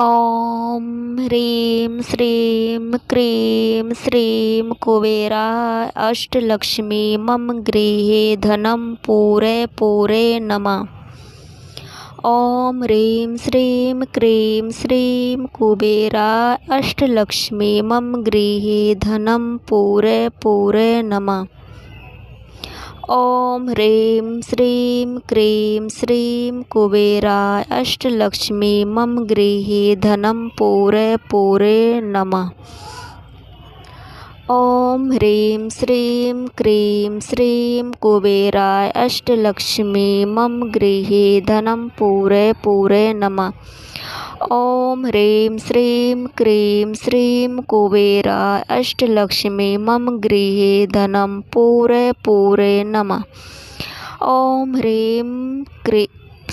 ॐ ह्रीं श्रीं क्रीं श्रीं कुबेरा अष्टलक्ष्मी मम गृहे धनं पूरे पूरे नमः। ॐ ह्रीं श्रीं क्रीं श्रीं कुबेरा अष्टलक्ष्मी मम गृहे धनं पूरे पूरे नमः। ॐ ह्रीं श्रीं क्रीं श्रीं कुबेराय अष्टलक्ष्मी मम गृहे धनं पूरे पूरे नमः। ॐ ह्रीं श्रीं क्रीं श्रीं कुबेराय अष्टलक्ष्मी मम गृहे धनं पूरे पूरे नमः। ॐ ह्रीं श्रीं क्रीं श्रीं कुबेराय अष्टलक्ष्मी मम गृहे धनं पूरे पूरे नमः। ॐ ह्रीं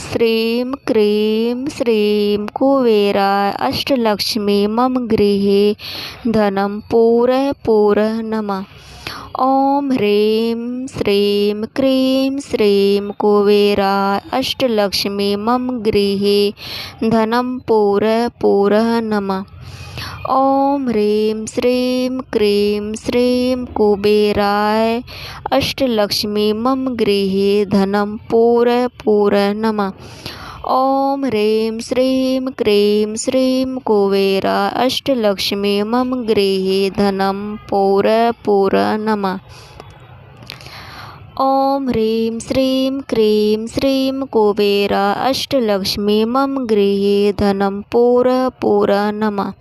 श्रीं क्रीं श्रीं कुबेराय अष्टलक्ष्मी मम गृहे धनं पूरे पूरे नमः। ॐ ह्रीं श्रीं क्रीं श्रीं कुबेराय अष्टलक्ष्मी मम गृहे धनं पूरे पूरे नमः। ॐ ह्रीं श्रीं क्रीं श्रीं कुबेराय अष्टलक्ष्मी मम गृहे धनं पूरे पूरे नमः। ॐ ह्रीं श्रीं क्रीं श्रीं कुबेराय अष्टलक्ष्मी मम गृहे धनं पूरे पूरे नमः। ॐ ह्रीं श्रीं क्रीं श्रीं कुबेराय अष्टलक्ष्मी मम गृहे धनं पूरे पूरे नमः।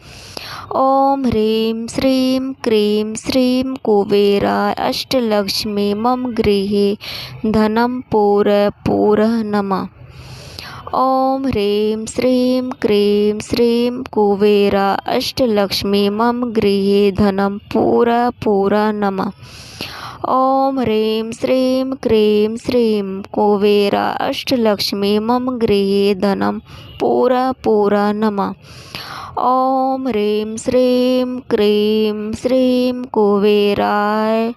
ॐ ह्रीं श्रीं क्रीं श्रीं कुबेराय अष्टलक्ष्मी मम गृहे धनं पूरे पूरे नमः। ॐ ह्रीं श्रीं क्रीं श्रीं कुबेराय अष्टलक्ष्मी मम गृहे धनं पूरे पूरे नमः। ॐ ह्रीं श्रीं क्रीं श्रीं कुबेराय अष्टलक्ष्मी मम गृहे धनं पूरे पूरे नमः। ॐ ह्रीं श्रीं क्रीं श्रीं कुबेराय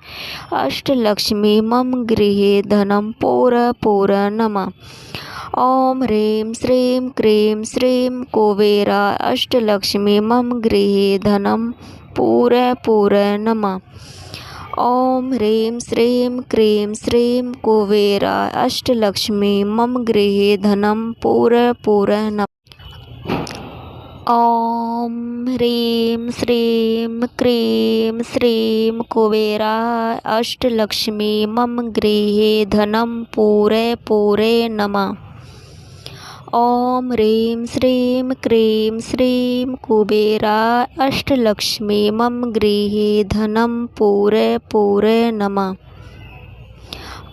अष्टलक्ष्मी मम गृहे धनं पूरे पूरे नमः। ॐ ह्रीं श्रीं क्रीं श्रीं कुबेराय अष्टलक्ष्मी मम गृहे धनं पूरे पूरे नमः। ॐ ह्रीं श्रीं क्रीं श्रीं कुबेराय अष्टलक्ष्मी मम गृहे धनं पूरे पूरे नमः। ॐ ह्रीं श्रीं क्रीं श्रीं कुबेराय अष्टलक्ष्मी मम गृहे धनं पूरे पूरे नमः। ॐ ह्रीं श्रीं क्रीं श्रीं कुबेराय अष्टलक्ष्मी मम गृहे धनं पूरे पूरे नमः।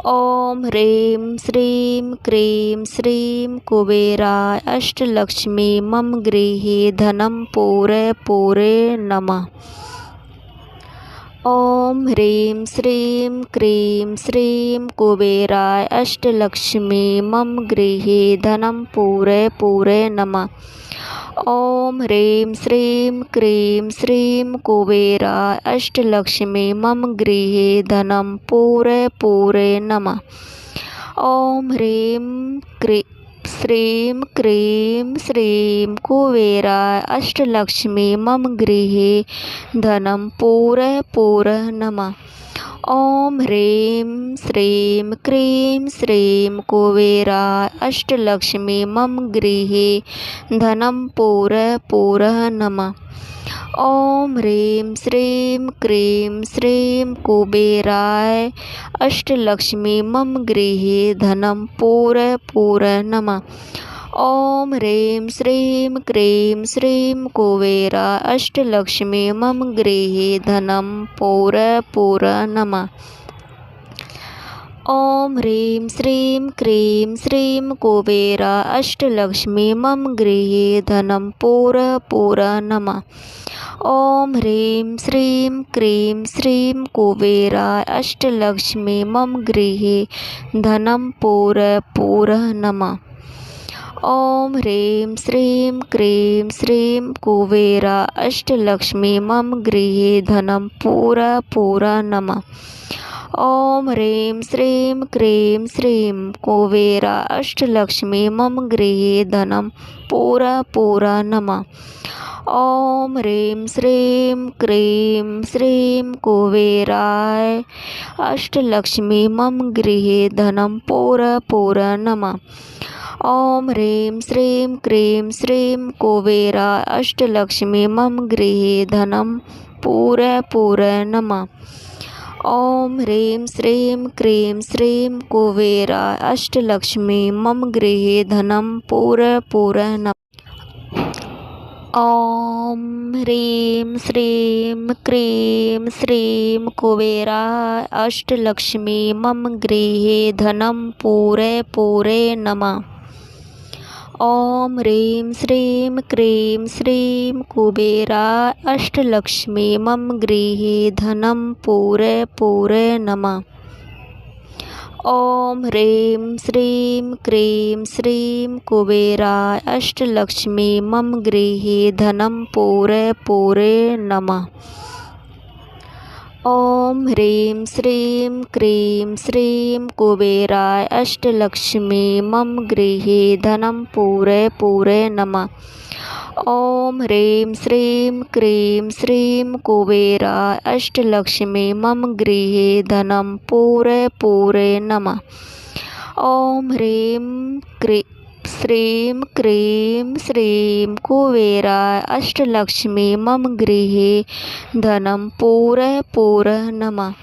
ॐ ह्रीं श्रीं क्रीं श्रीं कुबेराय अष्टलक्ष्मी मम गृहे धनं पूरे पूरे नमः। ॐ ह्रीं श्रीं क्रीं श्रीं कुबेराय अष्टलक्ष्मी मम गृहे धनं पूरे पूरे नमः। ॐ ह्रीं श्रीं क्रीं श्रीं कुबेराय अष्टलक्ष्मी मम गृहे धनं पूरे पूरे नमः। ॐ ह्रीं श्रीं क्रीं श्रीं कुबेराय अष्टलक्ष्मी मम गृहे धनं पूरे पूरे नमः। ॐ ह्रीं श्रीं क्रीं श्रीं कुबेराय अष्टलक्ष्मी मम गृहे धनं पूरे पूरे नमः। ॐ ह्रीं श्रीं क्रीं श्रीं कुबेराय अष्टलक्ष्मी मम गृहे धनं पूरे पूरे नमः। ॐ ह्रीं श्रीं क्रीं श्रीं कुबेराय अष्टलक्ष्मी मम गृहे धनं पूरे पूरे नमः। ॐ ह्रीं श्रीं क्रीं श्रीं कुबेराय अष्टलक्ष्मी मम गृहे धनं पूरे पूरे नमः। ॐ ह्रीं श्रीं क्रीं श्रीं कुबेराय अष्टलक्ष्मी मम गृहे धनं पूरे पूरे नमः। ॐ ह्रीं श्रीं क्रीं श्रीं कुबेराय अष्टलक्ष्मी मम गृहे धनं पूरे पूरे नमः। ॐ ह्रीं श्रीं क्रीं श्रीं कुबेरा अष्टलक्ष्मी मम गृहे धनं पूर नमः। ॐ ह्रीं श्रीं क्रीं श्रीं कुबेराय अष्टलक्ष्मी मम गृहे धनं पूर नमः। ॐ ह्रीं श्रीं क्रीं श्रीं कुबेरा अष्टलक्ष्मी मम गृहे धनं पूर नमः। ॐ ह्रीं श्रीं क्रीं श्रीं कुबेरा अष्टलक्ष्मी मम गृहे धनं पूर नमः। ॐ ह्रीं श्रीं क्रीं श्रीं कुबेरा अष्टलक्ष्मी मम गृहे धनं पूर नमः। ॐ ह्रीं श्रीं क्रीं श्रीं कुबेरा अष्टलक्ष्मी मम गृहे धनं पूर नमः। ॐ ह्रीं श्रीं क्रीं श्रीं कुबेरा अष्टलक्ष्मी मम गृहे धनं पूर नमः। ॐ ह्रीं श्रीं क्रीं श्रीं कुबेरा अष्टलक्ष्मी मम गृहे धनं पूर नमः। ॐ ह्रीं श्रीं क्रीं श्रीं कुबेरा अष्टलक्ष्मी मम गृहे धनं पूर नमः। ॐ ह्रीं श्रीं क्रीं श्रीं कुबेरा अष्टलक्ष्मी मम गृहे धनं पूर नमः।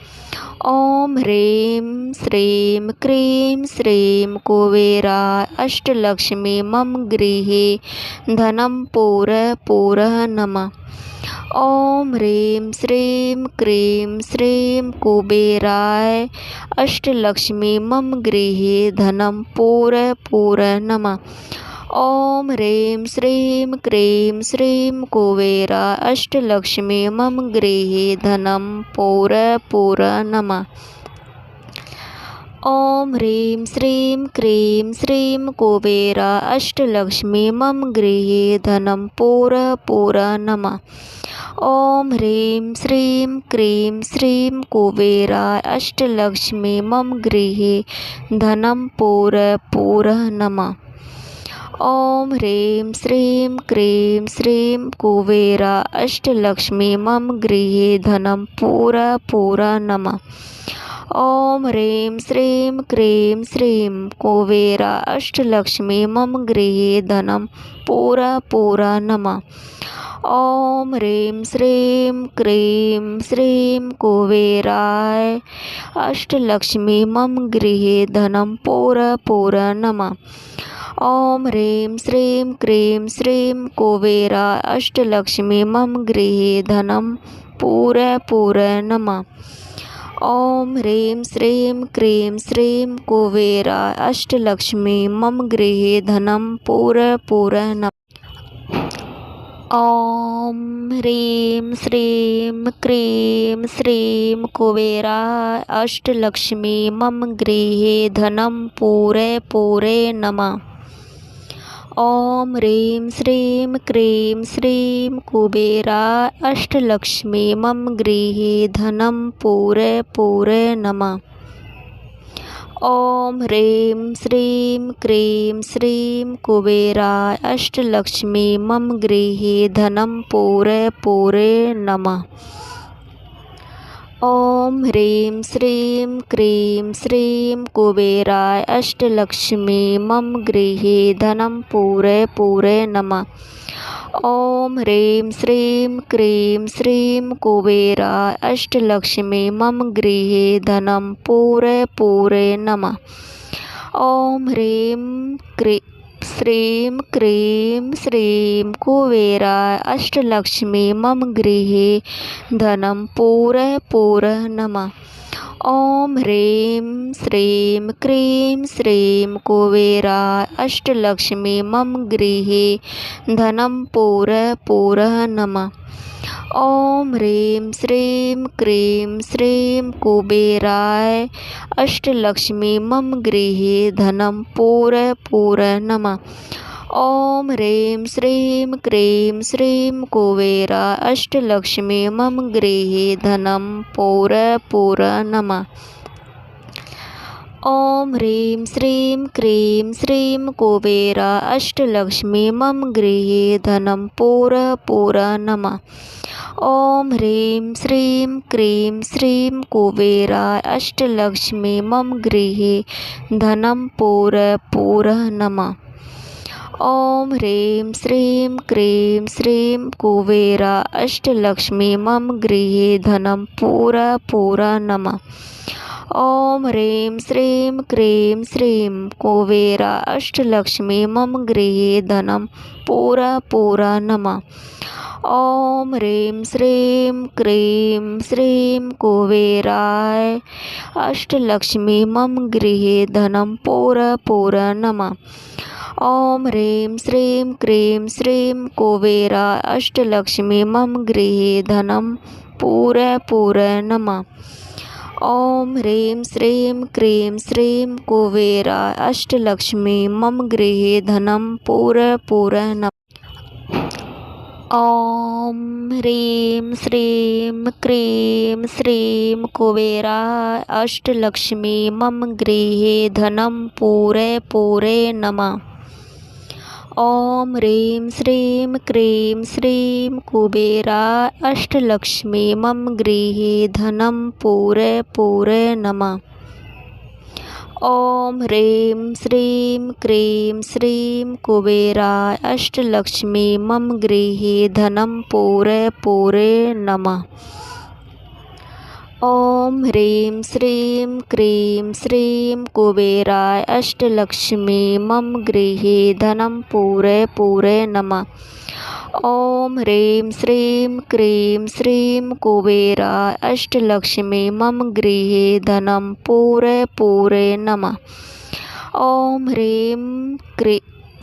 ॐ ह्रीं श्रीं क्रीं श्रीं कुबेरा अष्टलक्ष्मी मम गृहे धनं पूर नमः। ॐ ह्रीं श्रीं क्रीं श्रीं कुबेराय अष्टलक्ष्मी मम गृहे धनं पूर नमः। ॐ ह्रीं श्रीं क्रीं श्रीं कुबेरा अष्टलक्ष्मी मम गृहे धनं पूर नमः। ॐ ह्रीं श्रीं क्रीं श्रीं कुबेरा अष्टलक्ष्मी मम गृहे धनं पूर नमः। ॐ ह्रीं श्रीं क्रीं श्रीं कुबेरा अष्टलक्ष्मी मम गृहे धनं पूर नमः। ॐ ह्रीं श्रीं क्रीं श्रीं कुबेरा अष्टलक्ष्मी मम गृहे धनं पूर नमः। ॐ ह्रीं श्रीं क्रीं श्रीं कुबेरा अष्टलक्ष्मी मम गृहे धनं पूर नमः। ॐ ह्रीं श्रीं क्रीं श्रीं कुबेराय अष्टलक्ष्मी मम गृहे धनं पूर नमः। ॐ ह्रीं श्रीं क्रीं श्रीं कुबेरा अष्टलक्ष्मी मम गृहे धनं पूर नमः। ॐ ह्रीं श्रीं क्रीं श्रीं कुबेरा अष्टलक्ष्मी मम गृहे धनं पूर नमः। ॐ ह्रीं श्रीं क्रीं श्रीं कुबेरा अष्टलक्ष्मी मम गृहे धनं पूर नमः। ॐ ह्रीं श्रीं क्रीं श्रीं कुबेरा अष्टलक्ष्मी मम गृहे धनं पूर नमः। ॐ ह्रीं श्रीं क्रीं श्रीं कुबेरा अष्टलक्ष्मी मम गृहे धनं पूर नमः। ॐ ह्रीं श्रीं क्रीं श्रीं कुबेरा अष्टलक्ष्मी मम गृहे धनं पूर नमः। ॐ ह्रीं श्रीं क्रीं श्रीं कुबेरा अष्टलक्ष्मी मम गृहे धनं पूर नमः। ॐ ह्रीं श्रीं क्रीं श्रीं कुबेरा अष्टलक्ष्मी मम गृहे धनं पूर नमः। ॐ ह्रीं श्रीं क्रीं श्रीं कुबेरा अष्टलक्ष्मी मम गृहे धनं पूर नमः। ॐ ह्रीं श्रीं क्रीं श्रीं कुबेराय अष्टलक्ष्मी मम गृहे धनं पूर नमः। ॐ ह्रीं श्रीं क्रीं श्रीं कुबेरा अष्टलक्ष्मी मम गृहे धनं पूर नमः। ॐ ह्रीं श्रीं क्रीं श्रीं कुबेरा अष्टलक्ष्मी मम गृहे धनं पूर नमः। ॐ ह्रीं श्रीं क्रीं श्रीं कुबेरा अष्टलक्ष्मी मम गृहे धनं पूर नमः। ॐ ह्रीं श्रीं क्रीं श्रीं कुबेरा अष्टलक्ष्मी मम गृहे धनं पूर नमः। ॐ ह्रीं श्रीं क्रीं श्रीं कुबेरा अष्टलक्ष्मी मम गृहे धनं पूर नमः। ॐ ह्रीं श्रीं क्रीं श्रीं कुबेराय अष्टलक्ष्मी मम गृहे धनं पूर नमः। ॐ ह्रीं श्रीं क्रीं श्रीं कुबेरा अष्टलक्ष्मी मम गृहे धनं पूर नमः। ॐ ह्रीं श्रीं क्रीं श्रीं कुबेरा अष्टलक्ष्मी मम गृहे धनं पूर नमः। ॐ ह्रीं श्रीं क्रीं श्रीं कुबेरा अष्टलक्ष्मी मम गृहे धनं पूर नमः। ॐ ह्रीं श्रीं क्रीं श्रीं कुबेरा अष्टलक्ष्मी मम गृहे धनं पूर नमः। ॐ ह्रीं श्रीं क्रीं श्रीं कुबेरा अष्टलक्ष्मी मम गृहे धनं पूर नमः। ॐ ह्रीं श्रीं क्रीं श्रीं कुबेरा अष्टलक्ष्मी मम गृहे धनं पूर नमः। ॐ ह्रीं श्रीं क्रीं श्रीं कुबेरा अष्टलक्ष्मी मम गृहे धनं पूर नमः। ॐ ह्रीं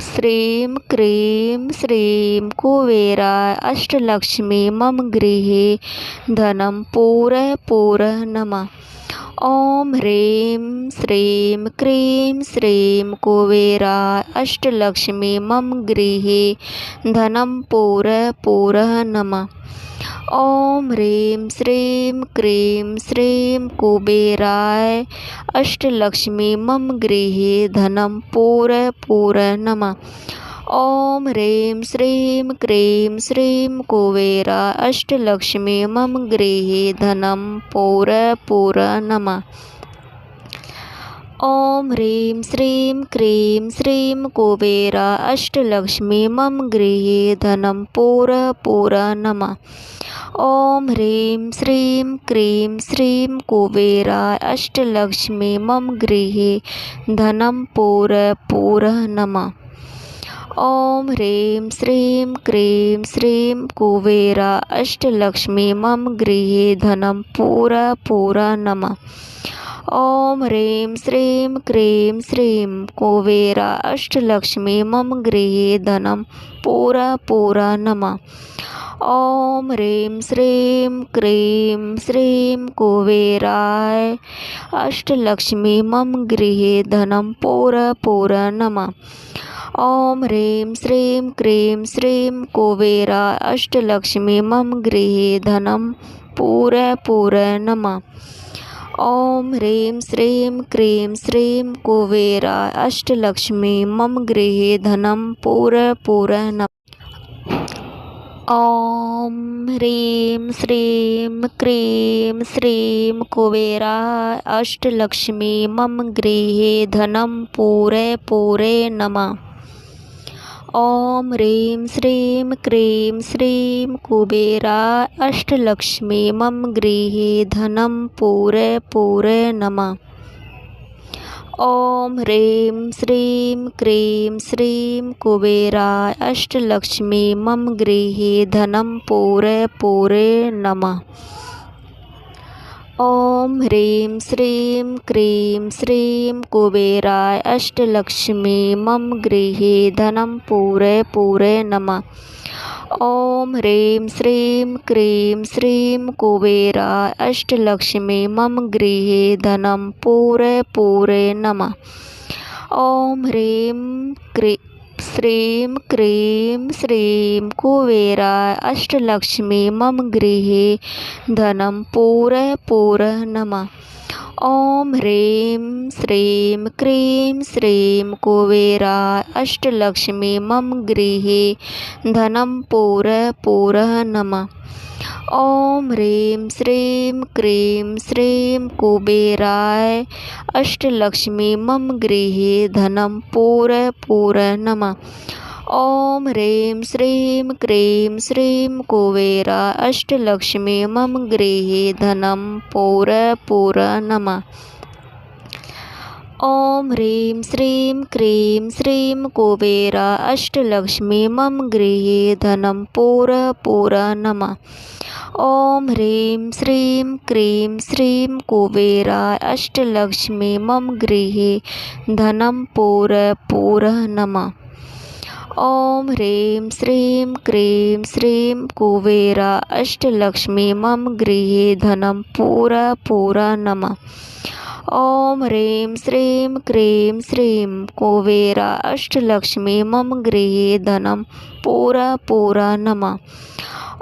श्रीं क्रीं श्रीं कुबेरा अष्टलक्ष्मी मम गृहे धनं पूर नमः। ॐ ह्रीं श्रीं क्रीं श्रीं कुबेरा अष्टलक्ष्मी मम गृहे धनं पूर नमः। ॐ ह्रीं श्रीं क्रीं श्रीं कुबेराय अष्टलक्ष्मी मम गृहे धनं पूर नमः। ॐ ह्रीं श्रीं क्रीं श्रीं कुबेरा अष्टलक्ष्मी मम गृहे धनं पूर नमः। ॐ ह्रीं श्रीं क्रीं श्रीं कुबेरा अष्टलक्ष्मी मम गृहे धनं पूर नमः। ॐ ह्रीं श्रीं क्रीं श्रीं कुबेरा अष्टलक्ष्मी मम गृहे धनं पूर नमः। ॐ ह्रीं श्रीं क्रीं श्रीं कुबेरा अष्टलक्ष्मी मम गृहे धनं पूर नमः। ॐ ह्रीं श्रीं क्रीं श्रीं कुबेरा अष्टलक्ष्मी मम गृहे धनं पूर नमः। ॐ ह्रीं श्रीं क्रीं श्रीं कुबेराय अष्टलक्ष्मी मम गृहे धनं पूर नमः। ॐ ह्रीं श्रीं क्रीं श्रीं कुबेरा अष्टलक्ष्मी मम गृहे धनं पूर नमः। ॐ ह्रीं श्रीं क्रीं श्रीं कुबेरा अष्टलक्ष्मी मम गृहे धनं पूर नमः। ॐ ह्रीं श्रीं क्रीं श्रीं कुबेरा अष्टलक्ष्मी मम गृहे धनं पूर नमः। ॐ ह्रीं श्रीं क्रीं श्रीं कुबेरा अष्टलक्ष्मी मम गृहे धनं पूर नमः। ॐ ह्रीं श्रीं क्रीं श्रीं कुबेरा अष्टलक्ष्मी मम गृहे धनं पूर नमः। ॐ ह्रीं श्रीं क्रीं श्रीं कुबेरा अष्टलक्ष्मी मम गृहे धनं पूर नमः। ॐ ह्रीं श्रीं क्रीं श्रीं कुबेरा अष्टलक्ष्मी मम गृहे धनं पूर नमः। ॐ ह्रीं श्रीं क्रीं श्रीं कुबेरा अष्टलक्ष्मी मम गृहे धनं पूर नमः। ॐ ह्रीं श्रीं क्रीं श्रीं कुबेराय अष्टलक्ष्मी मम गृहे धनं पूरय नमः। ॐ ह्रीं श्रीं क्रीं श्रीं कुबेराय अष्टलक्ष्मी मम गृहे धनं पूरय नमः। ॐ ह्रीं श्रीं क्रीं श्रीं कुबेराय अष्टलक्ष्मी मम गृहे धनं पूरय नमः। ॐ ह्रीं श्रीं क्रीं श्रीं कुबेराय अष्टलक्ष्मी मम गृहे धनं पूरय नमः। ॐ ह्रीं श्रीं क्रीं श्रीं कुबेराय अष्टलक्ष्मी मम गृहे धनं पूरय नमः। ॐ ह्रीं श्रीं क्रीं श्रीं कुबेराय अष्टलक्ष्मी मम गृहे धनं पूरय नमः। ॐ ह्रीं श्रीं क्रीं श्रीं कुबेराय अष्टलक्ष्मी मम गृहे धनं पूरय नमः।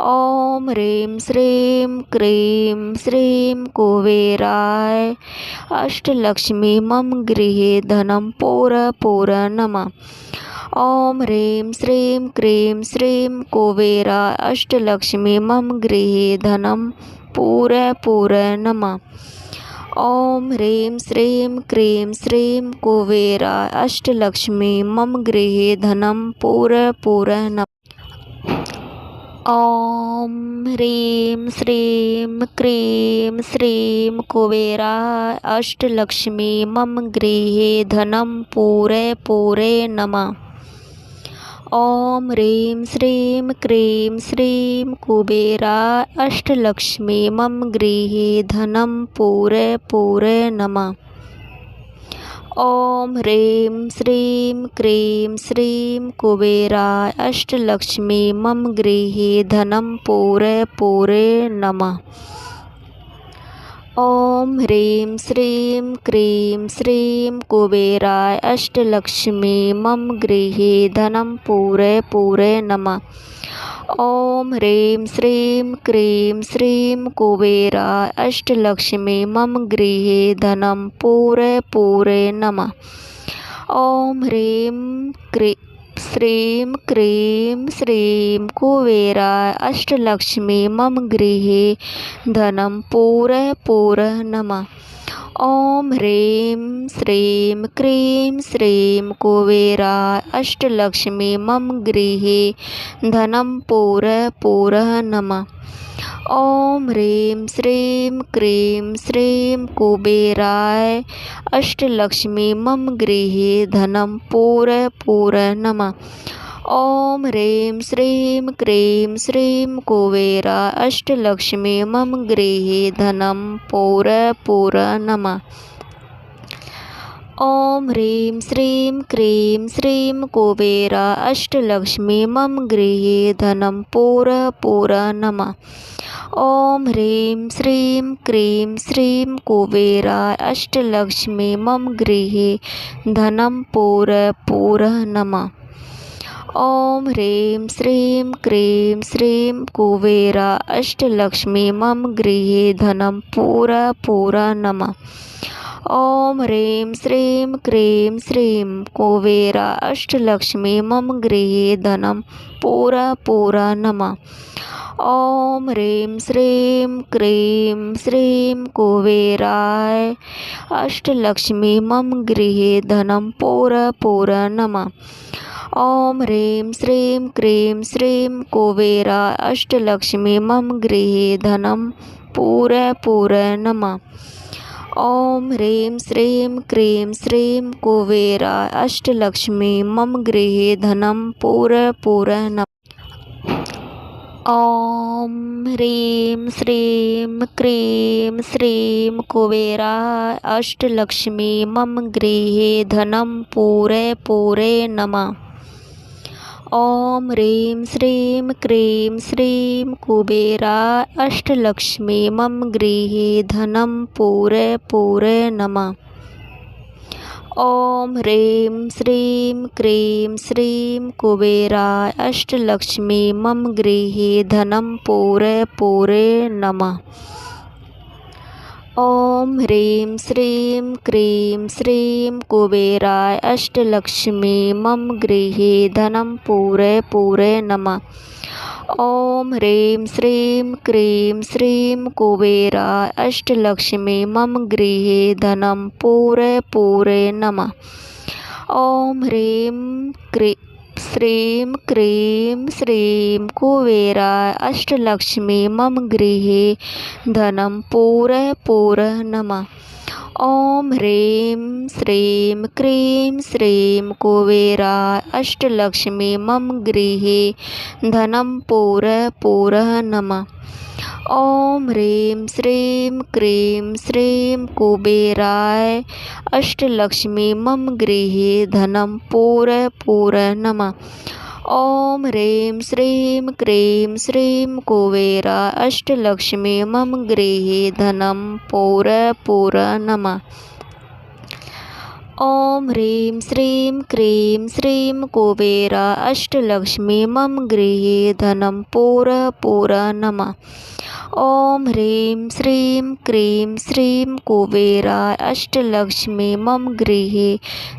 ॐ ह्रीं श्रीं क्रीं श्रीं कुबेराय अष्टलक्ष्मी मम गृहे धनं पूरय नमः। ॐ ह्रीं श्रीं क्रीं श्रीं कुबेराय अष्टलक्ष्मी मम गृहे धनं पूरय नमः। ॐ ह्रीं श्रीं क्रीं श्रीं कुबेराय अष्टलक्ष्मी मम गृहे धनं पूरय नमः। ॐ ह्रीं श्रीं क्रीं श्रीं कुबेराय अष्टलक्ष्मी मम गृहे धनं पूरय नमः। ॐ ह्रीं श्रीं क्रीं श्रीं कुबेराय अष्टलक्ष्मी मम गृहे धनं पूरय नमः। ॐ ह्रीं श्रीं क्रीं श्रीं कुबेराय अष्टलक्ष्मी मम गृहे धनं पूरय नमः। ॐ ह्रीं श्रीं क्रीं श्रीं कुबेराय अष्टलक्ष्मी मम गृहे धनं पूरय नमः। ॐ ह्रीं श्रीं क्रीं श्रीं कुबेराय अष्टलक्ष्मी मम गृहे धनं पूरय नमः। ॐ ह्रीं श्रीं क्रीं श्रीं कुबेराय अष्टलक्ष्मी मम गृहे धनं पूरय नमः। ॐ ह्रीं श्रीं क्रीं श्रीं कुबेराय अष्टलक्ष्मी मम गृहे धनं पूरय नमः। ॐ ह्रीं श्रीं क्रीं श्रीं कुबेराय अष्टलक्ष्मी मम गृहे धनं पूरय नमः। ॐ ह्रीं श्रीं क्रीं श्रीं कुबेराय अष्टलक्ष्मी मम गृहे धनं पूरय नमः। ॐ ह्रीं श्रीं क्रीं श्रीं कुबेराय अष्टलक्ष्मी मम गृहे धनं पूरय नमः। ॐ ह्रीं श्रीं क्रीं श्रीं कुबेराय अष्टलक्ष्मी मम गृहे धनं पूरय नमः। ॐ ह्रीं श्रीं क्रीं श्रीं कुबेराय अष्टलक्ष्मी मम गृहे धनं पूरय नमः। ॐ ह्रीं श्रीं क्रीं श्रीं कुबेराय अष्टलक्ष्मी मम गृहे धनं पूरय नमः। ॐ ह्रीं श्रीं क्रीं श्रीं कुबेराय अष्टलक्ष्मी मम गृहे धनं पूरय नमः। ॐ ह्रीं श्रीं क्रीं श्रीं कुबेराय अष्टलक्ष्मी मम गृहे धनं पूरय नमः। ॐ ह्रीं श्रीं क्रीं श्रीं कुबेराय अष्टलक्ष्मी मम गृहे धनं पूरय नमः। ॐ ह्रीं श्रीं क्रीं श्रीं कुबेराय अष्टलक्ष्मी मम गृहे धनं पूरय नमः। ॐ ह्रीं श्रीं क्रीं श्रीं कुबेराय अष्टलक्ष्मी मम गृहे धनं पूरय नमः। ॐ ह्रीं श्रीं क्रीं श्रीं कुबेराय अष्टलक्ष्मी मम गृहे धनं पूरय नमः। ॐ ह्रीं श्रीं क्रीं श्रीं कुबेराय अष्टलक्ष्मी मम गृहे धनं पूरय पूरय नमः। ॐ ह्रीं श्रीं क्रीं श्रीं कुबेराय अष्टलक्ष्मी मम गृहे धनं पूरय पूरय नमः। ॐ ह्रीं श्रीं क्रीं श्रीं कुबेराय अष्टलक्ष्मी मम गृहे धनं पूरय पूरय नमः। ॐ ह्रीं श्रीं क्रीं श्रीं कुबेराय अष्टलक्ष्मी मम गृहे धनं पूरय पूरय नमः। ॐ ह्रीं श्रीं क्रीं श्रीं कुबेराय अष्टलक्ष्मी मम गृहे धनं पूरय पूरय नमः। ॐ ह्रीं श्रीं क्रीं श्रीं कुबेराय अष्टलक्ष्मी मम गृहे धनं पूरय पूरय नमः। ॐ ह्रीं श्रीं क्रीं श्रीं कुबेराय अष्टलक्ष्मी मम गृहे धनं पूरय पूरय नमः। ॐ ह्रीं श्रीं क्रीं श्रीं कुबेराय अष्टलक्ष्मी मम गृहे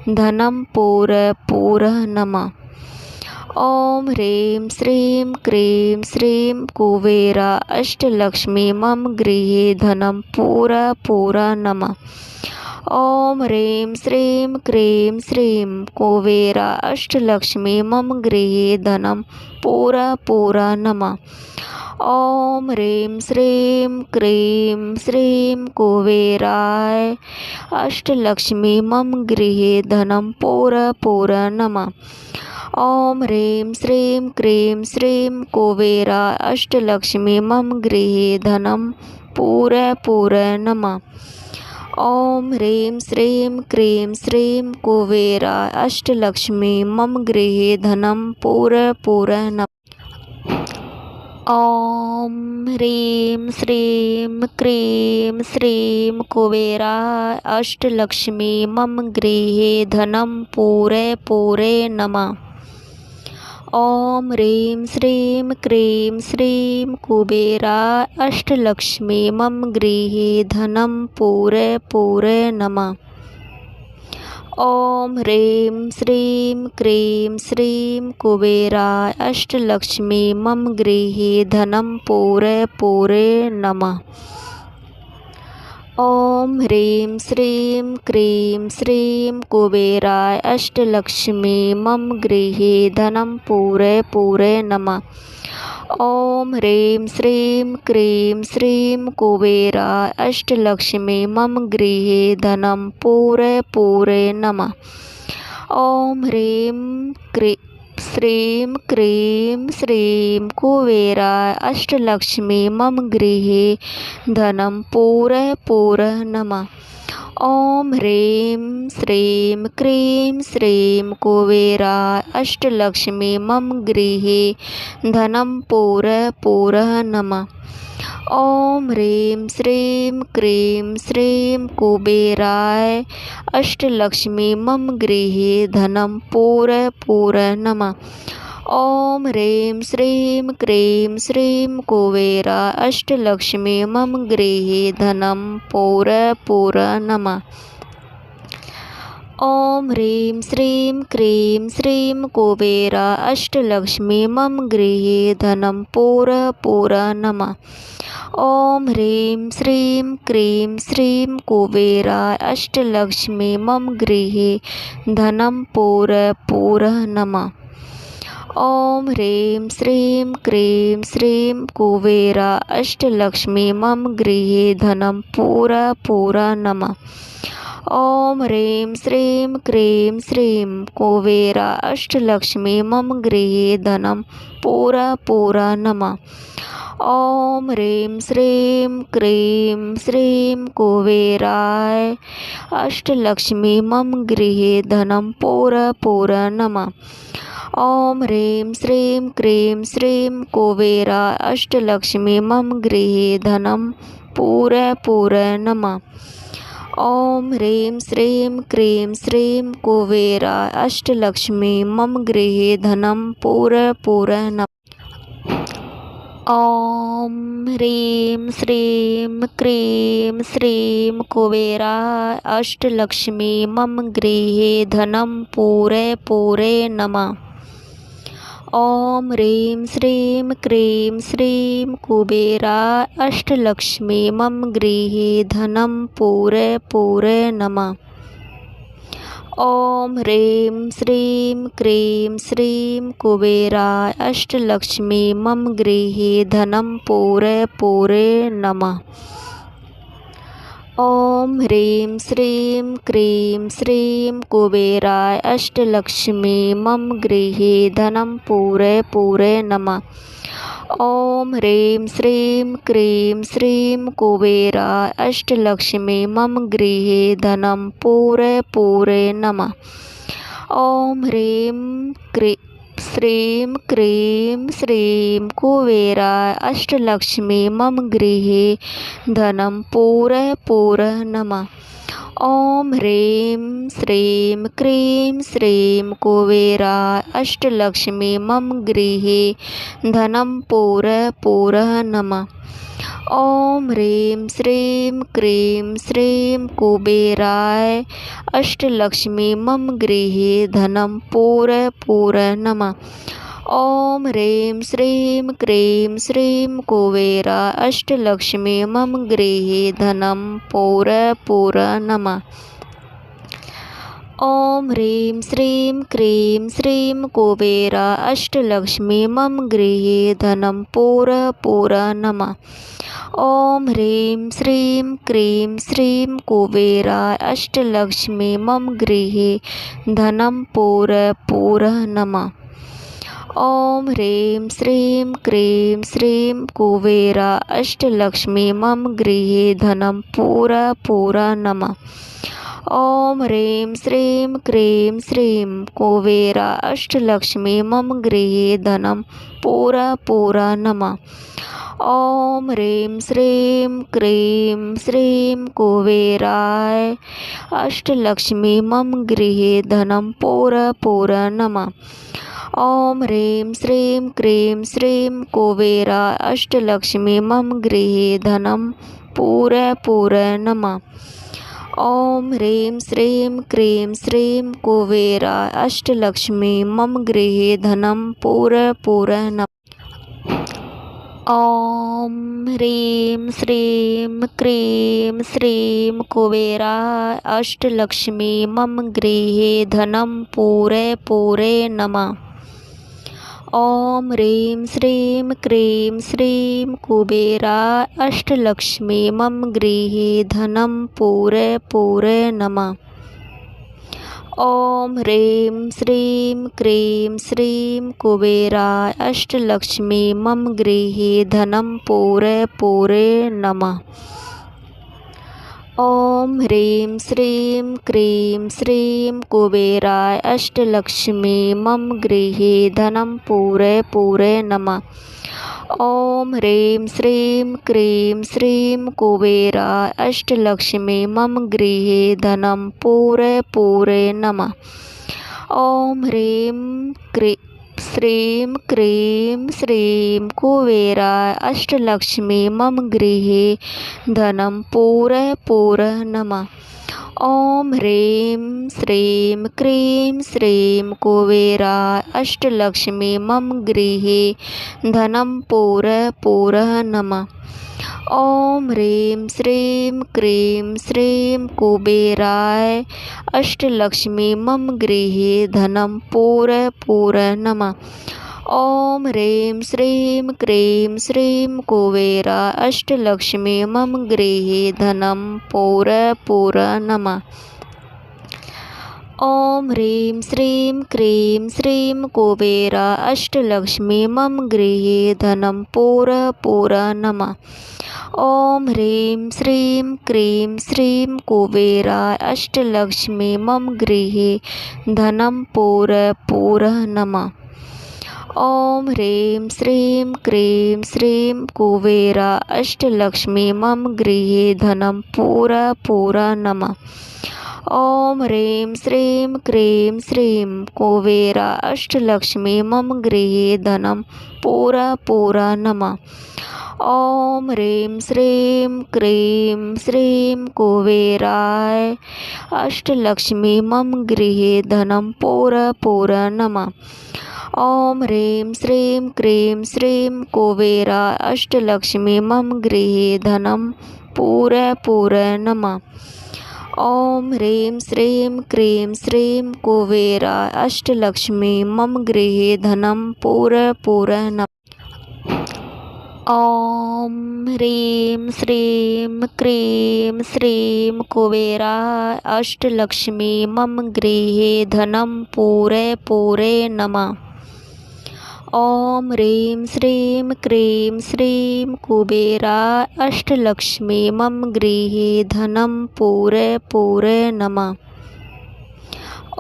धनं पूरय पूरय नमः। ॐ ह्रीं श्रीं क्रीं श्रीं कुबेराय अष्टलक्ष्मी मम गृहे धनं पूरय पूरय नमः। ॐ ह्रीं श्रीं क्रीं श्रीं कुबेराय अष्टलक्ष्मी मम गृहे धनं पूरय पूरय नमः। ॐ ह्रीं श्रीं क्रीं श्रीं कुबेराय अष्टलक्ष्मी मम गृहे धनं पूरय पूरय नमः। ॐ ह्रीं श्रीं क्रीं श्रीं कुबेराय अष्टलक्ष्मी मम गृहे धनं पूरय पूरय नमः। ॐ ह्रीं श्रीं क्रीं श्रीं कुबेराय अष्टलक्ष्मी मम गृहे धनं पूरय पूरय नमः। ॐ ह्रीं श्रीं क्रीं श्रीं कुबेराय अष्टलक्ष्मी मम गृहे धनं पूरय पूरय नमः। ॐ ह्रीं श्रीं क्रीं श्रीं कुबेराय अष्टलक्ष्मी मम गृहे धनं पूरय पूरय नमः। ॐ ह्रीं श्रीं क्रीं श्रीं कुबेराय अष्टलक्ष्मी मम गृहे धनं पूरय पूरय नमः। ॐ ह्रीं श्रीं क्रीं श्रीं कुबेराय अष्टलक्ष्मी मम गृहे धनं पूरय पूरय नमः। ॐ ह्रीं श्रीं क्रीं श्रीं कुबेराय अष्टलक्ष्मी मम गृहे धनं पूरय पूरय नमः। ॐ ह्रीं श्रीं क्रीं श्रीं कुबेराय अष्टलक्ष्मी मम गृहे धनं पूरय पूरय नमः। ॐ ह्रीं श्रीं क्रीं श्रीं कुबेराय अष्टलक्ष्मी मम गृहे धनं पूरय पूरय नमः। ॐ ह्रीं श्रीं क्रीं श्रीं कुबेराय अष्टलक्ष्मी मम गृहे धनं पूरय पूरय नमः। ॐ ह्रीं श्रीं क्रीं श्रीं कुबेराय अष्टलक्ष्मी मम गृहे धनं पूरय पूरय नमः। ॐ ह्रीं श्रीं क्रीं श्रीं कुबेराय अष्टलक्ष्मी मम गृहे धनं पूरय पूरय नमः। ॐ ह्रीं श्रीं क्रीं श्रीं कुबेराय अष्टलक्ष्मी मम गृहे धनं पूरय पूरय नमः। ॐ ह्रीं श्रीं क्रीं श्रीं कुबेराय अष्टलक्ष्मी मम गृहे धनं पूरय पूरय नमः। ॐ ह्रीं श्रीं क्रीं श्रीं कुबेराय अष्टलक्ष्मी मम गृहे धनं पूरय पूरय नमः। ॐ ह्रीं श्रीं क्रीं श्रीं कुबेराय अष्टलक्ष्मी मम गृहे धनं पूरय पूरय नमः। ॐ ह्रीं श्रीं क्रीं श्रीं कुबेराय अष्टलक्ष्मी मम गृहे धनं पूरय पूरय नमः। ॐ ह्रीं श्रीं क्रीं श्रीं कुबेराय अष्टलक्ष्मी मम गृहे धनं पूरय पूरय नमः। ॐ ह्रीं श्रीं क्रीं श्रीं कुबेरा अष्टलक्ष्मी मम गृहे धनं पूरे पूरे नमः। ॐ ह्रीं श्रीं क्रीं श्रीं कुबेरा अष्टलक्ष्मी मम गृहे धनं पूरे पूरे नमः। ॐ ह्रीं श्रीं क्रीं श्रीं कुबेरा अष्टलक्ष्मी मम गृहे धनं पूरे पूरे नमः। ॐ ह्रीं श्रीं क्रीं श्रीं कुबेरा अष्टलक्ष्मी मम गृहे धनं पूरे पूरे नमः। ॐ ह्रीं श्रीं क्रीं श्रीं कुबेरा अष्टलक्ष्मी मम गृहे धनं पूरे पूरे नमः। ॐ ह्रीं श्रीं क्रीं श्रीं कुबेरा अष्टलक्ष्मी मम गृहे धनं पूरे पूरे नमः। ॐ ह्रीं श्रीं क्रीं श्रीं कुबेरा अष्टलक्ष्मी मम गृहे धनं पूरे पूरे नमः। ॐ ह्रीं श्रीं क्रीं श्रीं कुबेराय अष्टलक्ष्मी मम गृहे धनं पूरे पूरे नमः। ॐ ह्रीं श्रीं क्रीं श्रीं कुबेरा अष्टलक्ष्मी मम गृहे धनं पूरे पूरे नमः। ॐ ह्रीं श्रीं क्रीं श्रीं कुबेरा अष्टलक्ष्मी मम गृहे धनं पूरे पूरे नमः। ॐ ह्रीं श्रीं क्रीं श्रीं कुबेरा अष्टलक्ष्मी मम गृहे धनं पूरे पूरे नमः। ॐ ह्रीं श्रीं क्रीं श्रीं कुबेरा अष्टलक्ष्मी मम गृहे धनं पूरे पूरे नमः। ॐ ह्रीं श्रीं क्रीं श्रीं कुबेरा अष्टलक्ष्मी मम गृहे धनं पूरे पूरे नमः। ॐ ह्रीं श्रीं क्रीं श्रीं कुबेराय अष्टलक्ष्मी मम गृहे धनं पूरे पूरे नमः। ॐ ह्रीं श्रीं क्रीं श्रीं कुबेरा अष्टलक्ष्मी मम गृहे धनं पूरे पूरे नमः। ॐ ह्रीं श्रीं क्रीं श्रीं कुबेरा अष्टलक्ष्मी मम गृहे धनं पूरे पूरे नमः। ॐ ह्रीं श्रीं क्रीं श्रीं कुबेरा अष्टलक्ष्मी मम गृहे धनं पूरे पूरे नमः। ॐ ह्रीं श्रीं क्रीं श्रीं कुबेरा अष्टलक्ष्मी मम गृहे धनं पूरे पूरे नमः। ॐ ह्रीं श्रीं क्रीं श्रीं कुबेरा अष्टलक्ष्मी मम गृहे धनं पूरे पूरे नमः। ॐ ह्रीं श्रीं क्रीं श्रीं कुबेरा अष्टलक्ष्मी मम गृहे धनं पूरे पूरे नमः। ॐ ह्रीं श्रीं क्रीं श्रीं कुबेरा अष्टलक्ष्मी मम गृहे धनं पूरे पूरे नमः। ॐ ह्रीं श्रीं क्रीं श्रीं कुबेरा अष्टलक्ष्मी मम गृहे धनं पूरे पूरे नमः। ॐ ह्रीं श्रीं क्रीं श्रीं कुबेरा अष्टलक्ष्मी मम गृहे धनं पूरे पूरे नमः। ॐ ह्रीं श्रीं क्रीं श्रीं कुबेराय अष्टलक्ष्मी मम गृहे धनं पूरे पूरे नमः। ॐ ह्रीं श्रीं क्रीं श्रीं कुबेरा अष्टलक्ष्मी मम गृहे धनं पूरे पूरे नमः। ॐ ह्रीं श्रीं क्रीं श्रीं कुबेरा अष्टलक्ष्मी मम गृहे धनं पूरे पूरे नमः। ॐ ह्रीं श्रीं क्रीं श्रीं कुबेरा अष्टलक्ष्मी मम गृहे धनं पूरे पूरे नमः। ॐ ह्रीं श्रीं क्रीं श्रीं कुबेरा अष्टलक्ष्मी मम गृहे धनं पूरे पूरे नमः। ॐ ह्रीं श्रीं क्रीं श्रीं कुबेरा अष्टलक्ष्मी मम गृहे धनं पूर नमः। ॐ ह्रीं श्रीं क्रीं श्रीं कुबेराय अष्टलक्ष्मी मम गृहे धनं पूर नमः। ॐ ह्रीं श्रीं क्रीं श्रीं कुबेरा अष्टलक्ष्मी मम गृहे धनं पूर नमः। ॐ ह्रीं श्रीं क्रीं श्रीं कुबेरा अष्टलक्ष्मी मम गृहे धनं पूर नमः। ॐ ह्रीं श्रीं क्रीं श्रीं कुबेरा अष्टलक्ष्मी मम गृहे धनं पूर नमः। ॐ ह्रीं श्रीं क्रीं श्रीं कुबेरा अष्टलक्ष्मी मम गृहे धनं पूर नमः।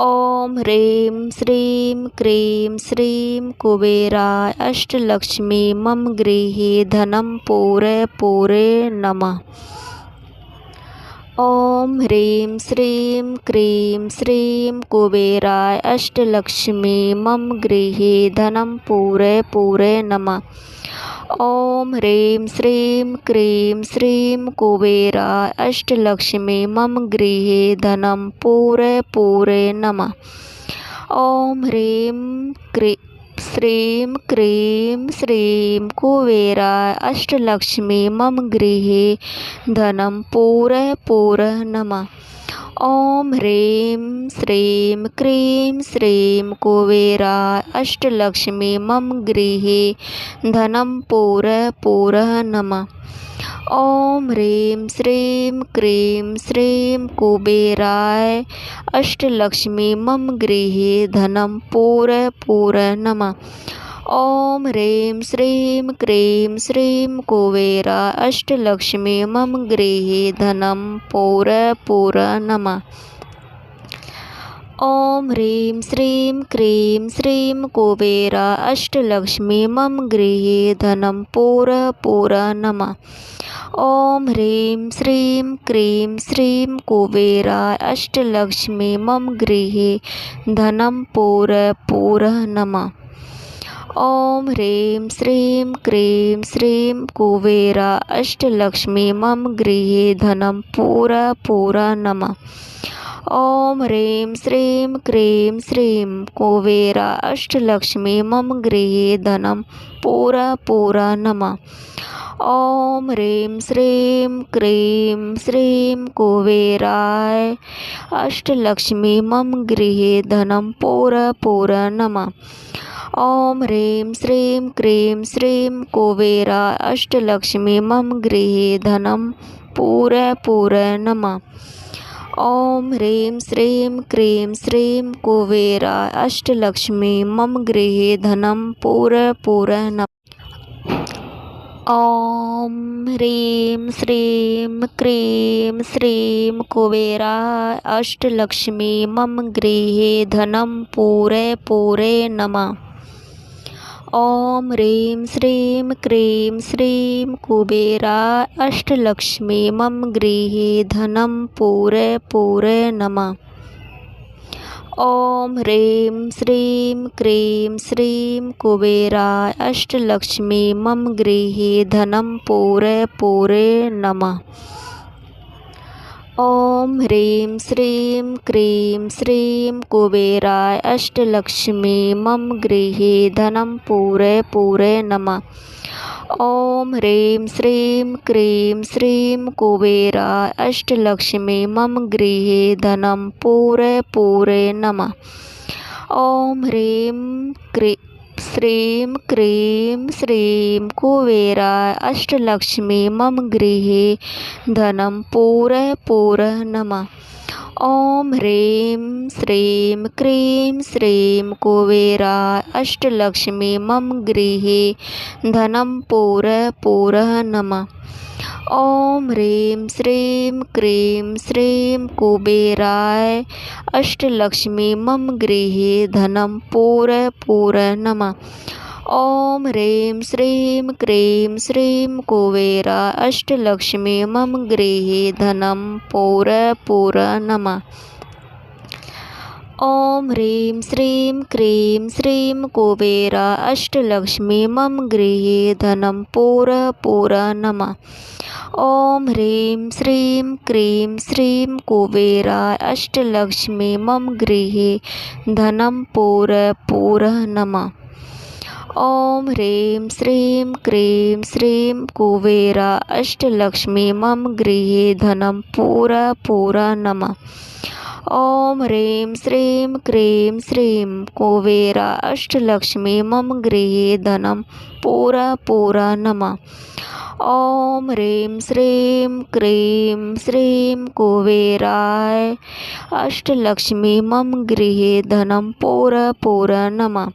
ॐ ह्रीं श्रीं क्रीं श्रीं कुबेरा अष्टलक्ष्मी मम गृहे धनं पूर नमः। ॐ ह्रीं श्रीं क्रीं श्रीं कुबेरा अष्टलक्ष्मी मम गृहे धनं पूर नमः। ॐ ह्रीं श्रीं क्रीं श्रीं कुबेरा अष्टलक्ष्मी मम गृहे धनं पूर नमः। ॐ ह्रीं श्रीं क्रीं श्रीं कुबेरा अष्टलक्ष्मी मम गृहे धनं पूर नमः। ॐ ह्रीं श्रीं क्रीं श्रीं कुबेरा अष्टलक्ष्मी मम गृहे धनं पूर नमः। ॐ ह्रीं श्रीं क्रीं श्रीं कुबेराय अष्टलक्ष्मी मम गृहे धनं पूर नमः। ॐ ह्रीं श्रीं क्रीं श्रीं कुबेरा अष्टलक्ष्मी मम गृहे धनं पूर नमः। ॐ ह्रीं श्रीं क्रीं श्रीं कुबेरा अष्टलक्ष्मी मम गृहे धनं पूर नमः। ॐ ह्रीं श्रीं क्रीं श्रीं कुबेरा अष्टलक्ष्मी मम गृहे धनं पूर नमः। ॐ ह्रीं श्रीं क्रीं श्रीं कुबेरा अष्टलक्ष्मी मम गृहे धनं पूर नमः। ॐ ह्रीं श्रीं क्रीं श्रीं कुबेरा अष्टलक्ष्मी मम गृहे धनं पूर नमः। ॐ ह्रीं श्रीं क्रीं श्रीं कुबेराय अष्टलक्ष्मी मम गृहे धनं पूर नमः। ॐ ह्रीं श्रीं क्रीं श्रीं कुबेरा अष्टलक्ष्मी मम गृहे धनं पूर नमः। ॐ ह्रीं श्रीं क्रीं श्रीं कुबेरा अष्टलक्ष्मी मम गृहे धनं पूर नमः। ॐ ह्रीं श्रीं क्रीं श्रीं कुबेरा अष्टलक्ष्मी मम गृहे धनं पूर नमः। ॐ ह्रीं श्रीं क्रीं श्रीं कुबेरा अष्टलक्ष्मी मम गृहे धनं पूर नमः। ॐ ह्रीं श्रीं क्रीं श्रीं कुबेरा अष्टलक्ष्मी मम गृहे धनं पूर नमः। ॐ ह्रीं श्रीं क्रीं श्रीं कुबेरा अष्टलक्ष्मी मम गृहे धनं पूर नमः। ॐ ह्रीं श्रीं क्रीं श्रीं कुबेरा अष्टलक्ष्मी मम गृहे धनं पूर नमः। ॐ ह्रीं श्रीं क्रीं श्रीं कुबेरा अष्टलक्ष्मी मम गृहे धनं पूर नमः। ॐ ह्रीं श्रीं क्रीं श्रीं कुबेरा अष्टलक्ष्मी मम गृहे धनं पूर नमः। ॐ ह्रीं श्रीं क्रीं श्रीं कुबेराय अष्टलक्ष्मी मम गृहे धनं पूर नमः। ॐ ह्रीं श्रीं क्रीं श्रीं कुबेरा अष्टलक्ष्मी मम गृहे धनं पूर नमः। ॐ ह्रीं श्रीं क्रीं श्रीं कुबेरा अष्टलक्ष्मी मम गृहे धनं पूर नमः। ॐ ह्रीं श्रीं क्रीं श्रीं कुबेरा अष्टलक्ष्मी मम गृहे धनं पूर नमः। ॐ ह्रीं श्रीं क्रीं श्रीं कुबेरा अष्टलक्ष्मी मम गृहे धनं पूर नमः। ॐ ह्रीं श्रीं क्रीं श्रीं कुबेरा अष्टलक्ष्मी मम गृहे धनं पूर नमः। ॐ ह्रीं श्रीं क्रीं श्रीं कुबेराय अष्टलक्ष्मी मम गृहे धनं पूर नमः।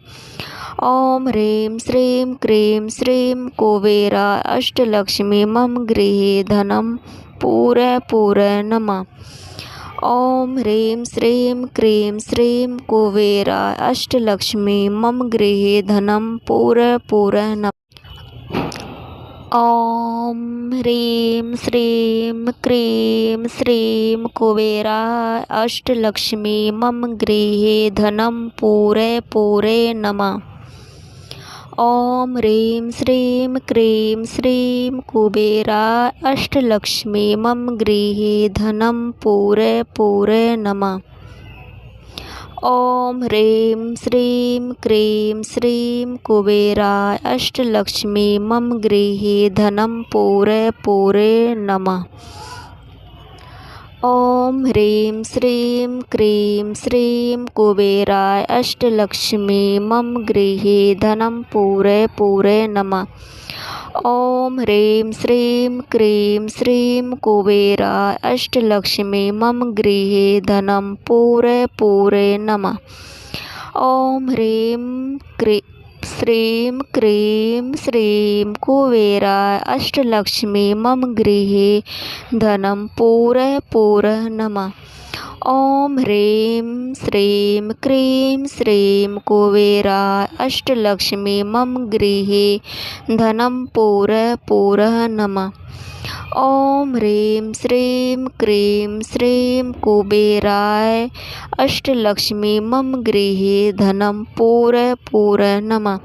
ॐ ह्रीं श्रीं क्रीं श्रीं कुबेरा अष्टलक्ष्मी मम गृहे धनं पूर नमः। ॐ ह्रीं श्रीं क्रीं श्रीं कुबेरा अष्टलक्ष्मी मम गृहे धनं पूर नमः। ॐ ह्रीं श्रीं क्रीं श्रीं कुबेरा अष्टलक्ष्मी मम गृहे धनं पूर नमः। ॐ ह्रीं श्रीं क्रीं श्रीं कुबेरा अष्टलक्ष्मी मम गृहे धनं पूर नमः। ॐ ह्रीं श्रीं क्रीं श्रीं कुबेरा अष्टलक्ष्मी मम गृहे धनं पूर नमः। ॐ ह्रीं श्रीं क्रीं श्रीं कुबेरा अष्टलक्ष्मी मम गृहे धनं पूर नमः। ॐ ह्रीं श्रीं क्रीं श्रीं कुबेरा अष्टलक्ष्मी मम गृहे धनं पूर नमः। ॐ ह्रीं श्रीं क्रीं श्रीं कुबेरा अष्टलक्ष्मी मम गृहे धनं पूर नमः। ॐ ह्रीं श्रीं क्रीं श्रीं कुबेरा अष्टलक्ष्मी मम गृहे धनं पूर नमः। ॐ ह्रीं श्रीं क्रीं श्रीं कुबेराय अष्टलक्ष्मी मम गृहे धनं पूर नमः।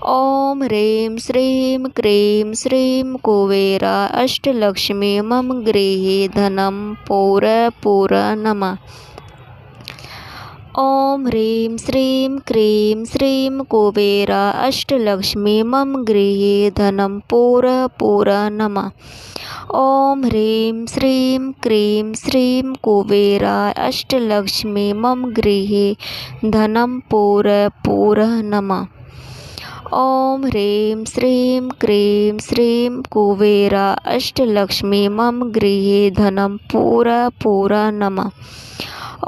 ॐ ह्रीं श्रीं क्रीं श्रीं कुबेरा अष्टलक्ष्मी मम गृहे धनं पूर नमः। ॐ ह्रीं श्रीं क्रीं श्रीं कुबेरा अष्टलक्ष्मी मम गृहे धनं पूर नमः। ॐ ह्रीं श्रीं क्रीं श्रीं कुबेरा अष्टलक्ष्मी मम गृहे धनं पूर नमः। ॐ ह्रीं श्रीं क्रीं श्रीं कुबेरा अष्टलक्ष्मी मम गृहे धनं पूर नमः।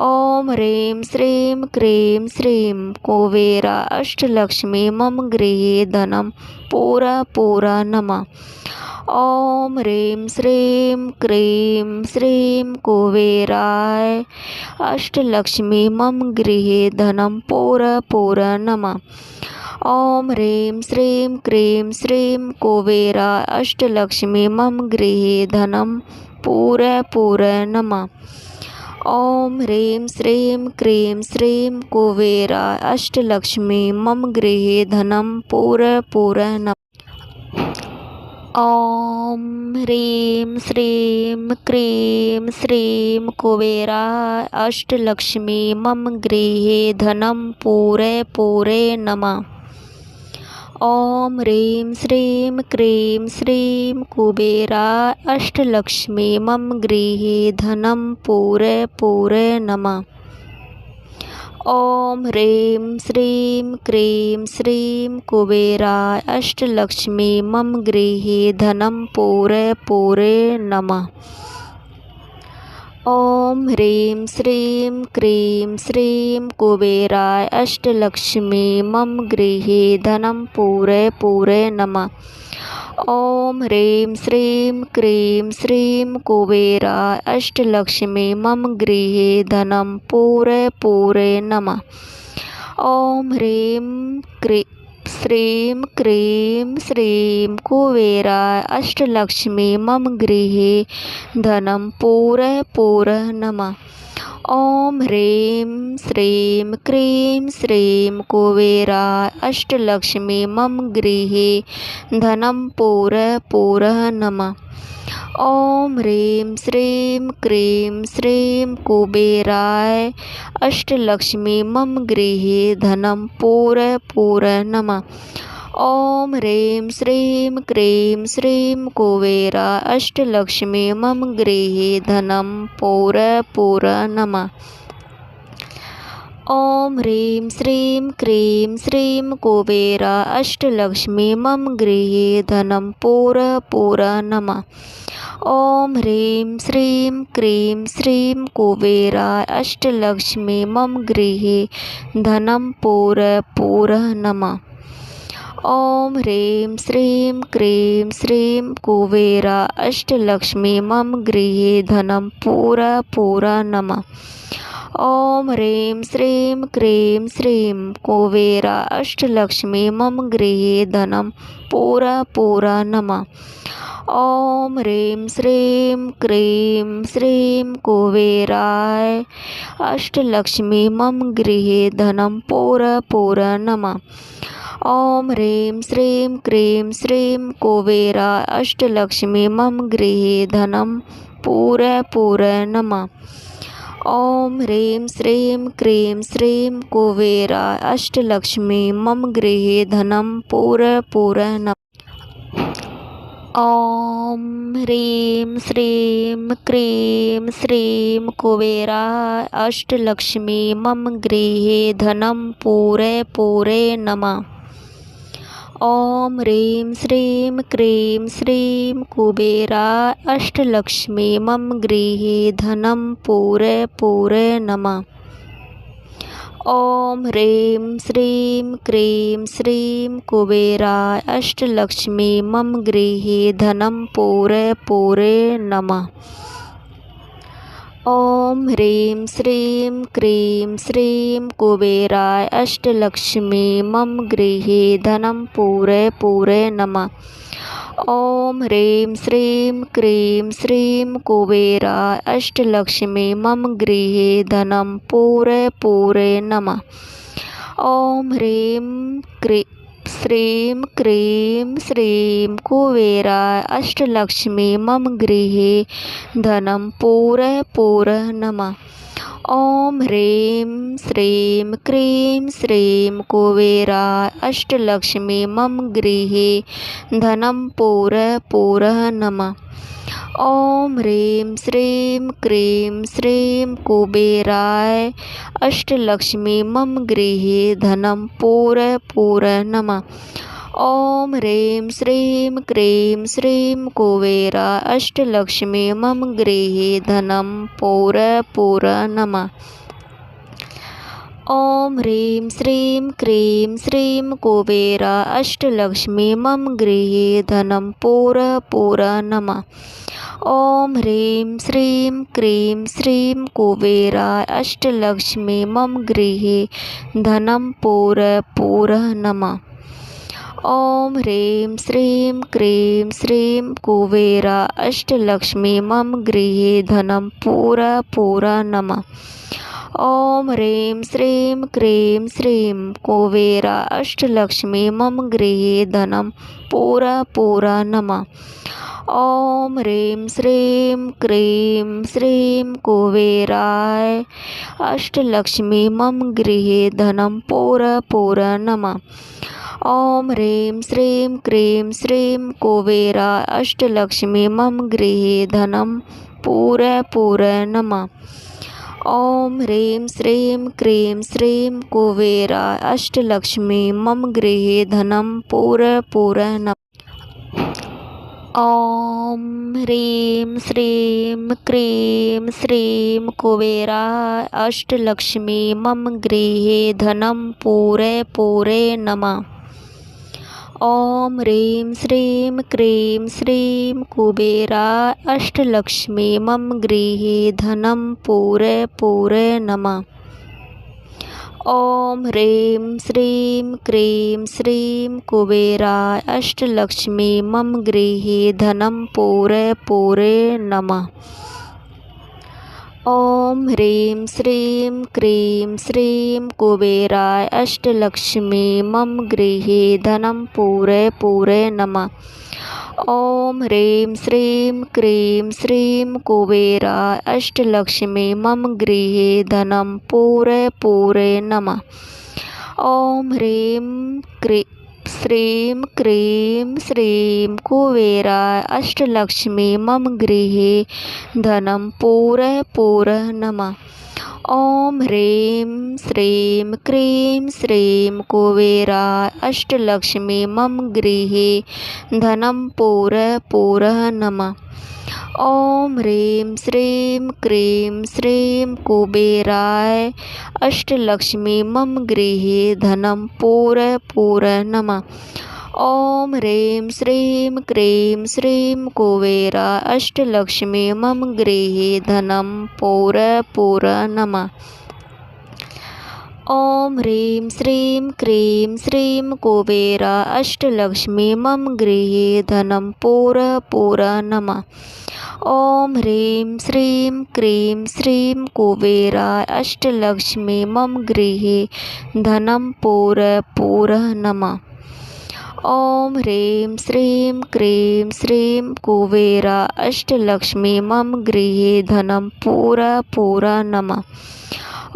ॐ ह्रीं श्रीं क्रीं श्रीं कुबेरा अष्टलक्ष्मी मम गृहे धनं पूर नमः। ॐ ह्रीं श्रीं क्रीं श्रीं कुबेराय अष्टलक्ष्मी मम गृहे धनं पूर नमः। ॐ ह्रीं श्रीं क्रीं श्रीं कुबेरा अष्टलक्ष्मी मम गृहे धनं पूर नमः। ॐ ह्रीं श्रीं क्रीं श्रीं कुबेरा अष्टलक्ष्मी मम गृहे धनं पूर नमः। ॐ ह्रीं श्रीं क्रीं श्रीं कुबेरा अष्टलक्ष्मी मम गृहे धनं पूर नमः। ॐ ह्रीं श्रीं क्रीं श्रीं कुबेरा अष्टलक्ष्मी मम गृहे धनं पूर नमः। ॐ ह्रीं श्रीं क्रीं श्रीं कुबेरा अष्टलक्ष्मी मम गृहे धनं पूर नमः। ॐ ह्रीं श्रीं क्रीं श्रीं कुबेरा अष्टलक्ष्मी मम गृहे धनं पूर नमः। ॐ ह्रीं श्रीं क्रीं श्रीं कुबेरा अष्टलक्ष्मी मम गृहे धनं पूर नमः। ॐ ह्रीं श्रीं क्रीं श्रीं कुबेरा अष्टलक्ष्मी मम गृहे धनं पूर नमः। ॐ ह्रीं श्रीं क्रीं श्रीं कुबेराय अष्टलक्ष्मी मम गृहे धनं पूरय नमः। ॐ ह्रीं श्रीं क्रीं श्रीं कुबेराय अष्टलक्ष्मी मम गृहे धनं पूरय नमः। ॐ ह्रीं श्रीं क्रीं श्रीं कुबेराय अष्टलक्ष्मी मम गृहे धनं पूरय नमः। ॐ ह्रीं श्रीं क्रीं श्रीं कुबेराय अष्टलक्ष्मी मम गृहे धनं पूरय नमः। ॐ ह्रीं श्रीं क्रीं श्रीं कुबेराय अष्टलक्ष्मी मम गृहे धनं पूरय नमः। ॐ ह्रीं श्रीं क्रीं श्रीं कुबेराय अष्टलक्ष्मी मम गृहे धनं पूरय नमः। ॐ ह्रीं श्रीं क्रीं श्रीं कुबेराय अष्टलक्ष्मी मम गृहे धनं पूरय नमः। ॐ ह्रीं श्रीं क्रीं श्रीं कुबेराय अष्टलक्ष्मी मम गृहे धनं पूरय नमः। ॐ ह्रीं श्रीं क्रीं श्रीं कुबेराय अष्टलक्ष्मी मम गृहे धनं पूरय नमः। ॐ ह्रीं श्रीं क्रीं श्रीं कुबेराय अष्टलक्ष्मी मम गृहे धनं पूरय नमः। ॐ ह्रीं श्रीं क्रीं श्रीं कुबेराय अष्टलक्ष्मी मम गृहे धनं पूरय नमः। ॐ ह्रीं श्रीं क्रीं श्रीं कुबेराय अष्टलक्ष्मी मम गृहे धनं पूरय नमः। ॐ ह्रीं श्रीं क्रीं श्रीं कुबेराय अष्टलक्ष्मी मम गृहे धनं पूरय नमः। ॐ ह्रीं श्रीं क्रीं श्रीं कुबेराय अष्टलक्ष्मी मम गृहे धनं पूरय नमः। ॐ ह्रीं श्रीं क्रीं श्रीं कुबेराय अष्टलक्ष्मी मम गृहे धनं पूरय नमः। ॐ ह्रीं श्रीं क्रीं श्रीं कुबेराय अष्टलक्ष्मी मम गृहे धनं पूरय नमः। ॐ ह्रीं श्रीं क्रीं श्रीं कुबेराय अष्टलक्ष्मी मम गृहे धनं पूरय नमः। ॐ ह्रीं श्रीं क्रीं श्रीं कुबेराय अष्टलक्ष्मी मम गृहे धनं पूरय नमः। ॐ ह्रीं श्रीं क्रीं श्रीं कुबेराय अष्टलक्ष्मी मम गृहे धनं पूरय नमः। ॐ ह्रीं श्रीं क्रीं श्रीं कुबेराय अष्टलक्ष्मी मम गृहे धनं पूरय नमः। ॐ ह्रीं श्रीं क्रीं श्रीं कुबेराय अष्टलक्ष्मी मम गृहे धनं पूरय नमः। ॐ ह्रीं श्रीं क्रीं श्रीं कुबेराय अष्टलक्ष्मी मम गृहे धनं पूरय नमः। ॐ ह्रीं श्रीं क्रीं श्रीं कुबेराय अष्टलक्ष्मी मम गृहे धनं पूरय नमः। ॐ ह्रीं श्रीं क्रीं श्रीं कुबेराय अष्टलक्ष्मी मम गृहे धनं पूरय नमः। ॐ ह्रीं श्रीं क्रीं श्रीं कुबेराय अष्टलक्ष्मी मम गृहे धनं पूरय नमः। ॐ ह्रीं श्रीं क्रीं श्रीं कुबेराय अष्टलक्ष्मी मम गृहे धनं पूरय नमः। ॐ ह्रीं श्रीं क्रीं श्रीं कुबेराय अष्टलक्ष्मी मम गृहे धनं पूरय नमः। ॐ ह्रीं श्रीं क्रीं श्रीं कुबेराय अष्टलक्ष्मी मम गृहे धनं पूरय नमः। ॐ ह्रीं श्रीं क्रीं श्रीं कुबेराय अष्टलक्ष्मी मम गृहे धनं पूरय नमः। ॐ ह्रीं श्रीं क्रीं श्रीं कुबेराय अष्टलक्ष्मी मम गृहे धनं पूरय पूरय नमः। ॐ ह्रीं श्रीं क्रीं श्रीं कुबेराय अष्टलक्ष्मी मम गृहे धनं पूरय पूरय नमः। ॐ ह्रीं श्रीं क्रीं श्रीं कुबेराय अष्टलक्ष्मी मम गृहे धनं पूरय पूरय नमः। ॐ ह्रीं श्रीं क्रीं श्रीं कुबेराय अष्टलक्ष्मी मम गृहे धनं पूरय पूरय नमः। ॐ ह्रीं श्रीं क्रीं श्रीं कुबेराय अष्टलक्ष्मी मम गृहे धनं पूरय पूरय नमः। ॐ ह्रीं श्रीं क्रीं श्रीं कुबेराय अष्टलक्ष्मी मम गृहे धनं पूरय पूरय नमः। ॐ ह्रीं श्रीं क्रीं श्रीं कुबेराय अष्टलक्ष्मी मम गृहे धनं पूरय पूरय नमः। ॐ ह्रीं श्रीं क्रीं श्रीं कुबेराय अष्टलक्ष्मी मम गृहे धनं पूरय पूरय नमः। ॐ ह्रीं श्रीं क्रीं श्रीं कुबेराय अष्टलक्ष्मी मम गृहे धनं पूरय पूरय नमः।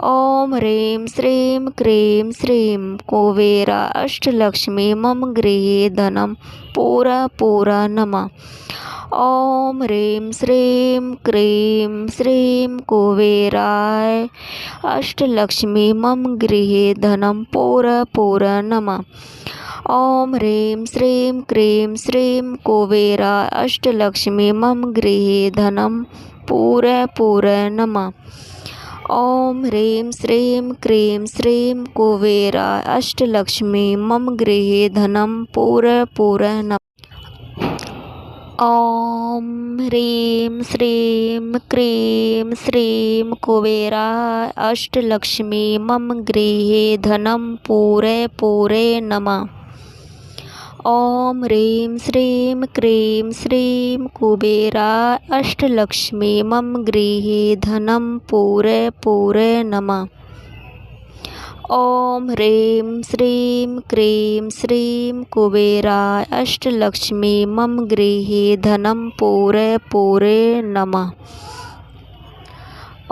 ॐ ह्रीं श्रीं क्रीं श्रीं कुबेराय अष्टलक्ष्मी मम गृहे धनं पूरय पूरय नमः। ॐ ह्रीं श्रीं क्रीं श्रीं कुबेराय अष्टलक्ष्मी मम गृहे धनं पूरय पूरय नमः। ॐ ह्रीं श्रीं क्रीं श्रीं कुबेराय अष्टलक्ष्मी मम गृहे धनं पूरय पूरय नमः। ॐ ह्रीं श्रीं क्रीं श्रीं कुबेराय अष्टलक्ष्मी मम गृहे धनं पूरय पूरय नमः। ॐ ह्रीं श्रीं क्रीं श्रीं कुबेराय अष्टलक्ष्मी मम गृहे धनं पूरय पूरय नमः। ॐ ह्रीं श्रीं क्रीं श्रीं कुबेराय अष्टलक्ष्मी मम गृहे धनं पूरय पूरय नमः। ॐ ह्रीं श्रीं क्रीं श्रीं कुबेराय अष्टलक्ष्मी मम गृहे धनं पूरय पूरय नमः।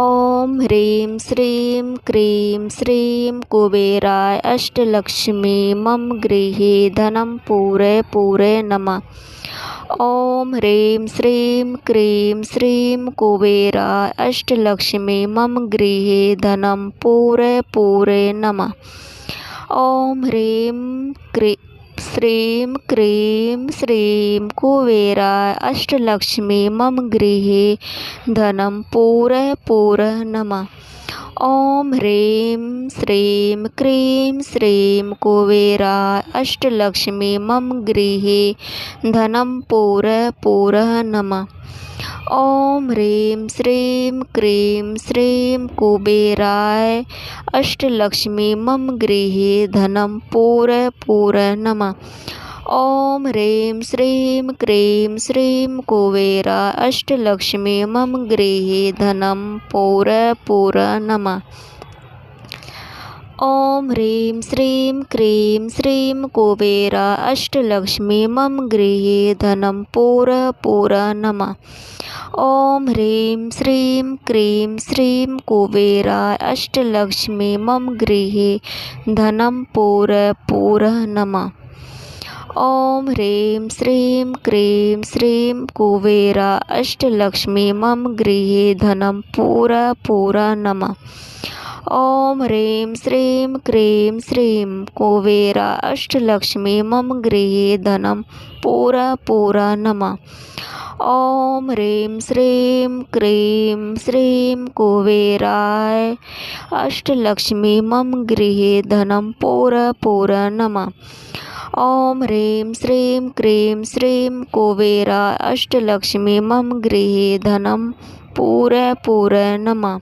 ॐ ह्रीं श्रीं क्रीं श्रीं कुबेराय अष्टलक्ष्मी मम गृहे धनं पूरय पूरय नमः। ॐ ह्रीं श्रीं क्रीं श्रीं कुबेराय अष्टलक्ष्मी मम गृहे धनं पूरय पूरय नमः। ॐ ह्रीं श्रीं क्रीं श्रीं कुबेराय अष्टलक्ष्मी मम गृहे धनं पूरय पूरय नमः। ॐ ह्रीं श्रीं क्रीं श्रीं कुबेराय अष्टलक्ष्मी मम गृहे धनं पूरय पूरय नमः। ॐ ह्रीं श्रीं क्रीं श्रीं कुबेराय अष्टलक्ष्मी मम गृहे धनं पूरय पूरय नमः। ॐ ह्रीं श्रीं क्रीं श्रीं कुबेराय अष्टलक्ष्मी मम गृहे धनं पूरय पूरय नमः। ॐ ह्रीं श्रीं क्रीं श्रीं कुबेराय अष्टलक्ष्मी मम गृहे धनं पूरय पूरय नमः। ॐ ह्रीं श्रीं क्रीं श्रीं कुबेराय अष्टलक्ष्मी मम गृहे धनं पूरय पूरय नमः। ॐ ह्रीं श्रीं क्रीं श्रीं कुबेराय अष्टलक्ष्मी मम गृहे धनं पूरय पूरय नमः। ॐ ह्रीं श्रीं क्रीं श्रीं कुबेराय अष्टलक्ष्मी मम गृहे धनं पूरय पूरय नमः। ॐ ह्रीं श्रीं क्रीं श्रीं कुबेराय अष्टलक्ष्मी मम गृहे धनं पूरय पूरय नमः। ॐ ह्रीं श्रीं क्रीं श्रीं कुबेराय अष्टलक्ष्मी मम गृहे धनं पूरय पूरय नमः।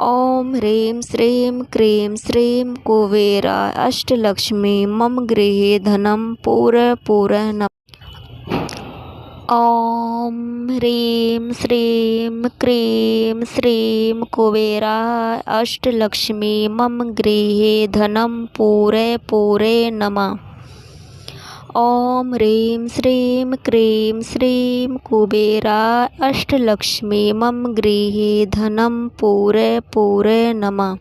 ॐ ह्रीं श्रीं क्रीं श्रीं कुबेराय अष्टलक्ष्मी मम गृहे धनं पूरय पूरय नमः। ॐ ह्रीं श्रीं क्रीं श्रीं कुबेरा अष्टलक्ष्मी मम गृहे धनं पूरे पूरे नमः। ॐ ह्रीं श्रीं क्रीं श्रीं कुबेरा अष्टलक्ष्मी मम गृहे धनं पूरे पूरे नमः।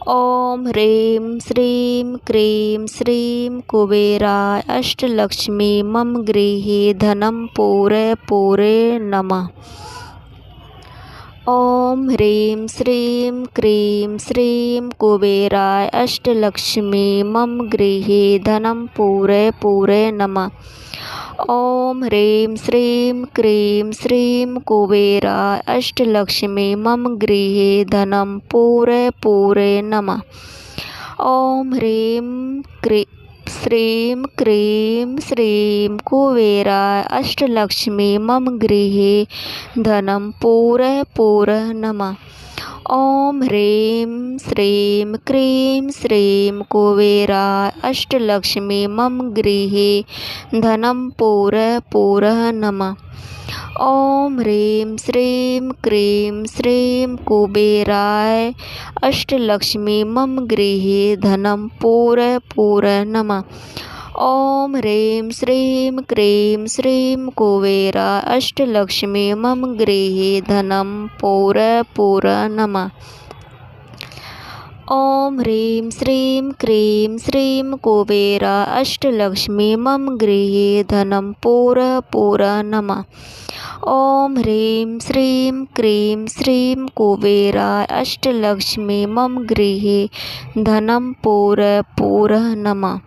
ॐ ह्रीं श्रीं क्रीं श्रीं कुबेरा अष्टलक्ष्मी मम गृहे धनं पूरे पूरे नमः। ॐ ह्रीं श्रीं क्रीं श्रीं कुबेरा अष्टलक्ष्मी मम गृहे धनं पूरे पूरे नमः। ॐ ह्रीं श्रीं क्रीं श्रीं कुबेरा अष्टलक्ष्मी मम गृहे धनं पूरे पूरे नमः। ॐ ह्रीं श्रीं क्रीं श्रीं कुबेरा अष्टलक्ष्मी मम गृहे धनं पूरे पूरे नमः। ॐ ह्रीं श्रीं क्रीं श्रीं कुबेरा अष्टलक्ष्मी मम गृहे धनं पूरे पूरे नमः। ॐ ह्रीं श्रीं क्रीं श्रीं कुबेराय अष्टलक्ष्मी मम गृहे धनं पूरे पूरे नमः। ॐ ह्रीं श्रीं क्रीं श्रीं कुबेरा अष्टलक्ष्मी मम गृहे धनं पूरे पूरे नमः। ॐ ह्रीं श्रीं क्रीं श्रीं कुबेरा अष्टलक्ष्मी मम गृहे धनं पूरे पूरे नमः। ॐ ह्रीं श्रीं क्रीं श्रीं कुबेरा अष्टलक्ष्मी मम गृहे धनं पूरे पूरे नमः।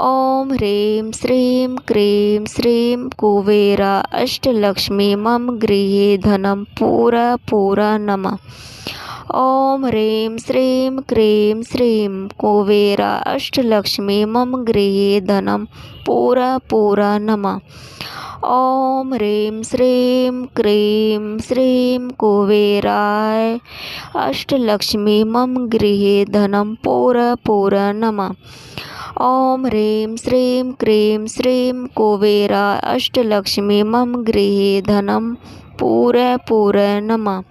ॐ ह्रीं श्रीं क्रीं श्रीं कुबेरा अष्टलक्ष्मी मम गृहे धनं पूरे पूरे नमः। ॐ ह्रीं श्रीं क्रीं श्रीं कुबेरा अष्टलक्ष्मी मम गृहे धनं पूरे पूरे नमः। ॐ ह्रीं श्रीं क्रीं श्रीं कुबेराय अष्टलक्ष्मी मम गृहे धनं पूरे पूरे नमः। ॐ ह्रीं श्रीं क्रीं श्रीं कुबेरा अष्टलक्ष्मी मम गृहे धनं पूरे पूरे नमः।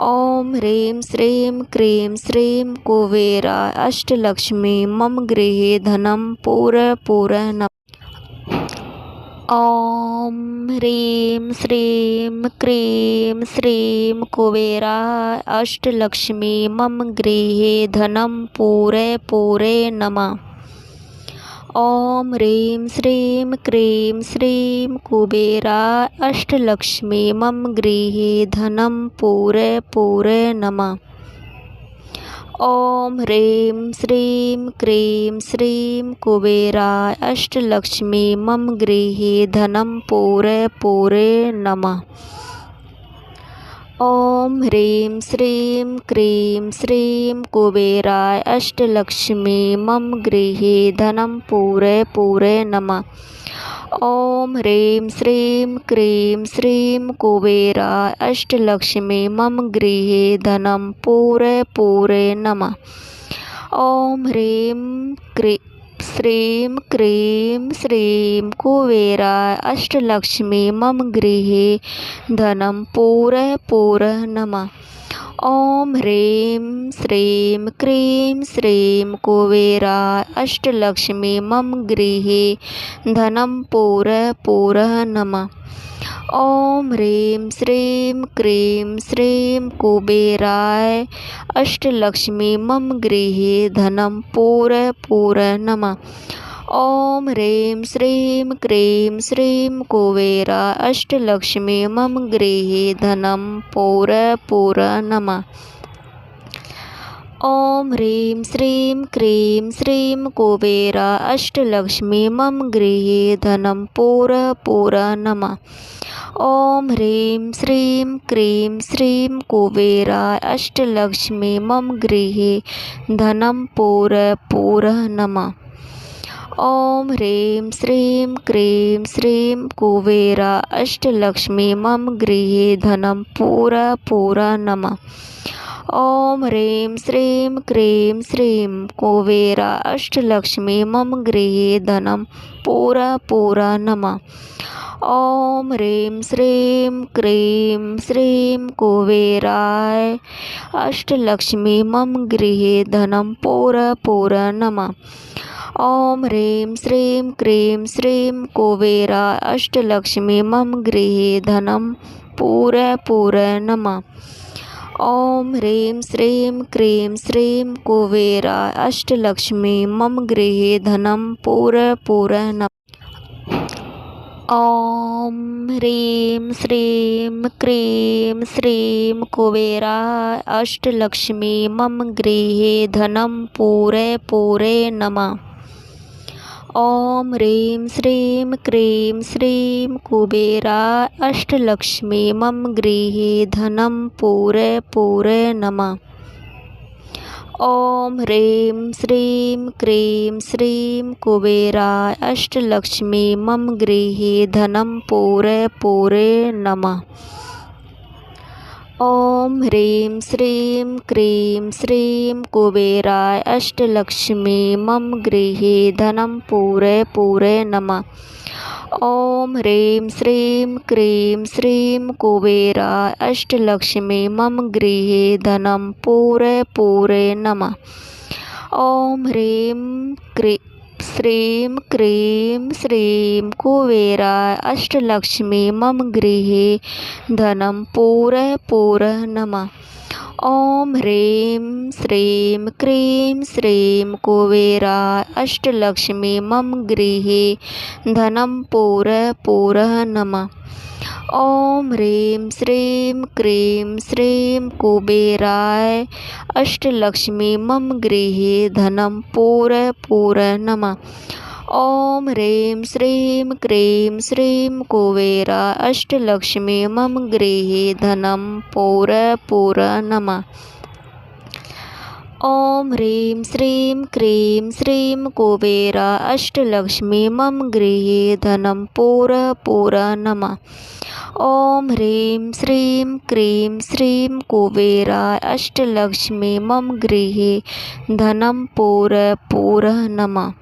ॐ ह्रीं श्रीं क्रीं श्रीं कुबेरा अष्टलक्ष्मी मम गृहे धनं पूरे पूरे नमः। ॐ ह्रीं श्रीं क्रीं श्रीं कुबेरा अष्टलक्ष्मी मम गृहे धनं पूरे पूरे नमः। ॐ ह्रीं श्रीं क्रीं श्रीं कुबेरा अष्टलक्ष्मी मम गृहे धनं पूरे पूरे नमः। ॐ ह्रीं श्रीं क्रीं श्रीं कुबेरा अष्टलक्ष्मी मम गृहे धनं पूरे पूरे नमः। ॐ ह्रीं श्रीं क्रीं श्रीं कुबेरा अष्टलक्ष्मी मम गृहे धनं पूरे पूरे नमः। ॐ ह्रीं श्रीं क्रीं श्रीं कुबेरा अष्टलक्ष्मी मम गृहे धनं पूरे पूरे नमः। ॐ ह्रीं श्रीं क्रीं श्रीं कुबेरा अष्टलक्ष्मी मम गृहे धनं पूरे पूरे नमः। ॐ ह्रीं श्रीं क्रीं श्रीं कुबेरा अष्टलक्ष्मी मम गृहे धनं पूरे पूरे नमः। ॐ ह्रीं श्रीं क्रीं श्रीं कुबेराय अष्टलक्ष्मी मम गृहे धनं पूरे पूरे नमः। ॐ ह्रीं श्रीं क्रीं श्रीं कुबेरा अष्टलक्ष्मी मम गृहे धनं पूरे पूरे नमः। ॐ ह्रीं श्रीं क्रीं श्रीं कुबेरा अष्टलक्ष्मी मम गृहे धनं पूरे पूरे नमः। ॐ ह्रीं श्रीं क्रीं श्रीं कुबेरा अष्टलक्ष्मी मम गृहे धनं पूरे पूरे नमः। ॐ ह्रीं श्रीं क्रीं श्रीं कुबेरा अष्टलक्ष्मी मम गृहे धनं पूरे पूरे नमः। ॐ ह्रीं श्रीं क्रीं श्रीं कुबेरा अष्टलक्ष्मी मम गृहे धनं पूर नमः। ॐ ह्रीं श्रीं क्रीं श्रीं कुबेराय अष्टलक्ष्मी मम गृहे धनं पूर नमः। ॐ ह्रीं श्रीं क्रीं श्रीं कुबेरा अष्टलक्ष्मी मम गृहे धनं पूर नमः। ॐ ह्रीं श्रीं क्रीं श्रीं कुबेरा अष्टलक्ष्मी मम गृहे धनं पूर नमः। ॐ ह्रीं श्रीं क्रीं श्रीं कुबेरा अष्टलक्ष्मी मम गृहे धनं पूर नमः। ॐ ह्रीं श्रीं क्रीं श्रीं कुबेरा अष्टलक्ष्मी मम गृहे धनं पूर नमः। ॐ ह्रीं श्रीं क्रीं श्रीं कुबेरा अष्टलक्ष्मी मम गृहे धनं पूर नमः। ॐ ह्रीं श्रीं क्रीं श्रीं कुबेरा अष्टलक्ष्मी मम गृहे धनं पूर नमः। ॐ ह्रीं श्रीं क्रीं श्रीं कुबेरा अष्टलक्ष्मी मम गृहे धनं पूर नमः। ॐ ह्रीं श्रीं क्रीं श्रीं कुबेरा अष्टलक्ष्मी मम गृहे धनं पूर नमः। ॐ ह्रीं श्रीं क्रीं श्रीं कुबेरा अष्टलक्ष्मी मम गृहे धनं पूर नमः। ॐ ह्रीं श्रीं क्रीं श्रीं कुबेराय अष्टलक्ष्मी मम गृहे धनं पूर नमः। ॐ ह्रीं श्रीं क्रीं श्रीं कुबेरा अष्टलक्ष्मी मम गृहे धनं पूर नमः। ॐ ह्रीं श्रीं क्रीं श्रीं कुबेरा अष्टलक्ष्मी मम गृहे धनं पूर नमः। ॐ ह्रीं श्रीं क्रीं श्रीं कुबेरा अष्टलक्ष्मी मम गृहे धनं पूर नमः।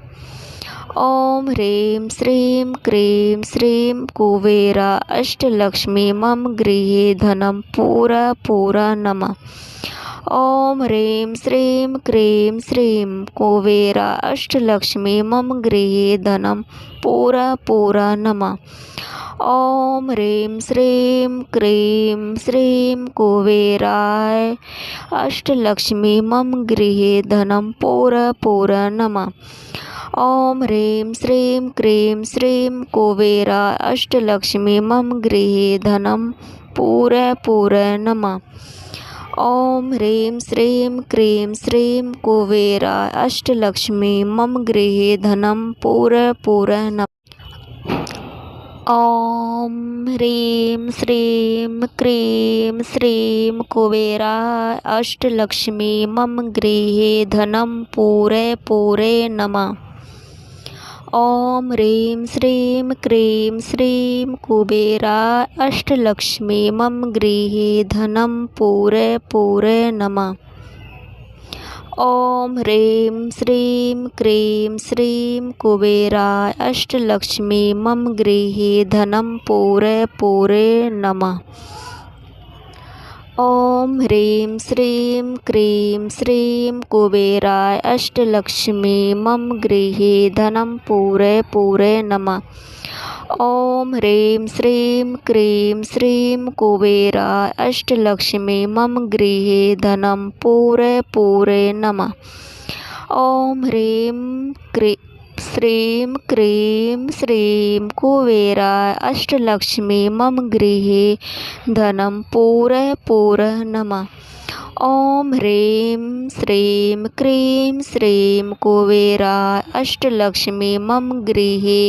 ॐ ह्रीं श्रीं क्रीं श्रीं कुबेरा अष्टलक्ष्मी मम गृहे धनं पूर नमः। ॐ ह्रीं श्रीं क्रीं श्रीं कुबेरा अष्टलक्ष्मी मम गृहे धनं पूर नमः। ॐ ह्रीं श्रीं क्रीं श्रीं कुबेराय अष्टलक्ष्मी मम गृहे धनं पूर नमः। ॐ ह्रीं श्रीं क्रीं श्रीं कुबेरा अष्टलक्ष्मी मम गृहे धनं पूर नमः। ॐ ह्रीं श्रीं क्रीं श्रीं कुबेरा अष्टलक्ष्मी मम गृहे धनं पूर नमः। ॐ ह्रीं श्रीं क्रीं श्रीं कुबेरा अष्टलक्ष्मी मम गृहे धनं पूर नमः। ॐ ह्रीं श्रीं क्रीं श्रीं कुबेरा अष्टलक्ष्मी मम गृहे धनं पूर नमः। ॐ ह्रीं श्रीं क्रीं श्रीं कुबेरा अष्टलक्ष्मी मम गृहे धनं पूर नमः। ॐ ह्रीं श्रीं क्रीं श्रीं कुबेरा अष्टलक्ष्मी मम गृहे धनं पूर नमः। ॐ ह्रीं श्रीं क्रीं श्रीं कुबेरा अष्टलक्ष्मी मम गृहे धनं पूर नमः। ॐ ह्रीं श्रीं क्रीं श्रीं कुबेरा अष्टलक्ष्मी मम गृहे धनं पूर नमः। ॐ ह्रीं श्रीं क्रीं श्रीं कुबेरा अष्टलक्ष्मी मम गृहे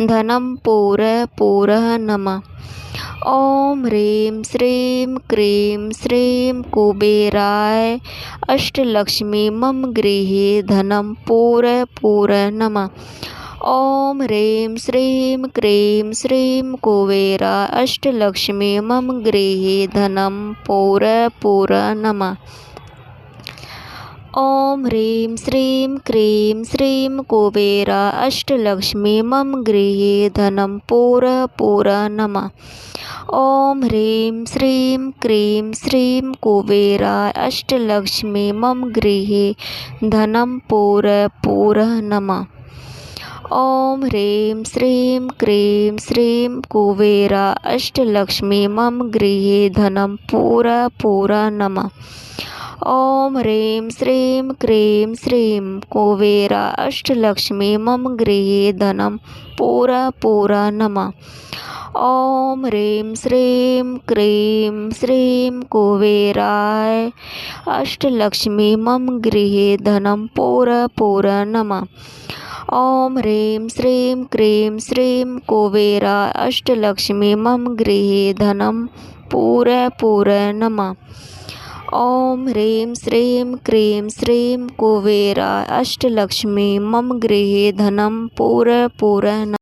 धनं पूर नमः। ॐ ह्रीं श्रीं क्रीं श्रीं कुबेराय अष्टलक्ष्मी मम गृहे धनं पूर नमः। ॐ ह्रीं श्रीं क्रीं श्रीं कुबेरा अष्टलक्ष्मी मम गृहे धनं पूर नमः। ॐ ह्रीं श्रीं क्रीं श्रीं कुबेरा अष्टलक्ष्मी मम गृहे धनं पूर नमः। ॐ ह्रीं श्रीं क्रीं श्रीं कुबेरा अष्टलक्ष्मी मम गृहे धनं पूर नमः। ॐ ह्रीं श्रीं क्रीं श्रीं कुबेरा अष्टलक्ष्मी मम गृहे धनं पूर नमः। ॐ ह्रीं श्रीं क्रीं श्रीं कुबेरा अष्टलक्ष्मी मम गृहे धनं पूर नमः। ॐ ह्रीं श्रीं क्रीं श्रीं कुबेराय अष्टलक्ष्मी मम गृहे धनं पूर नमः। ॐ ह्रीं श्रीं क्रीं श्रीं कुबेरा अष्टलक्ष्मी मम गृहे धनं पूर नमः। ॐ ह्रीं श्रीं क्रीं श्रीं कुबेरा अष्टलक्ष्मी मम गृहे धनं पूर नमः।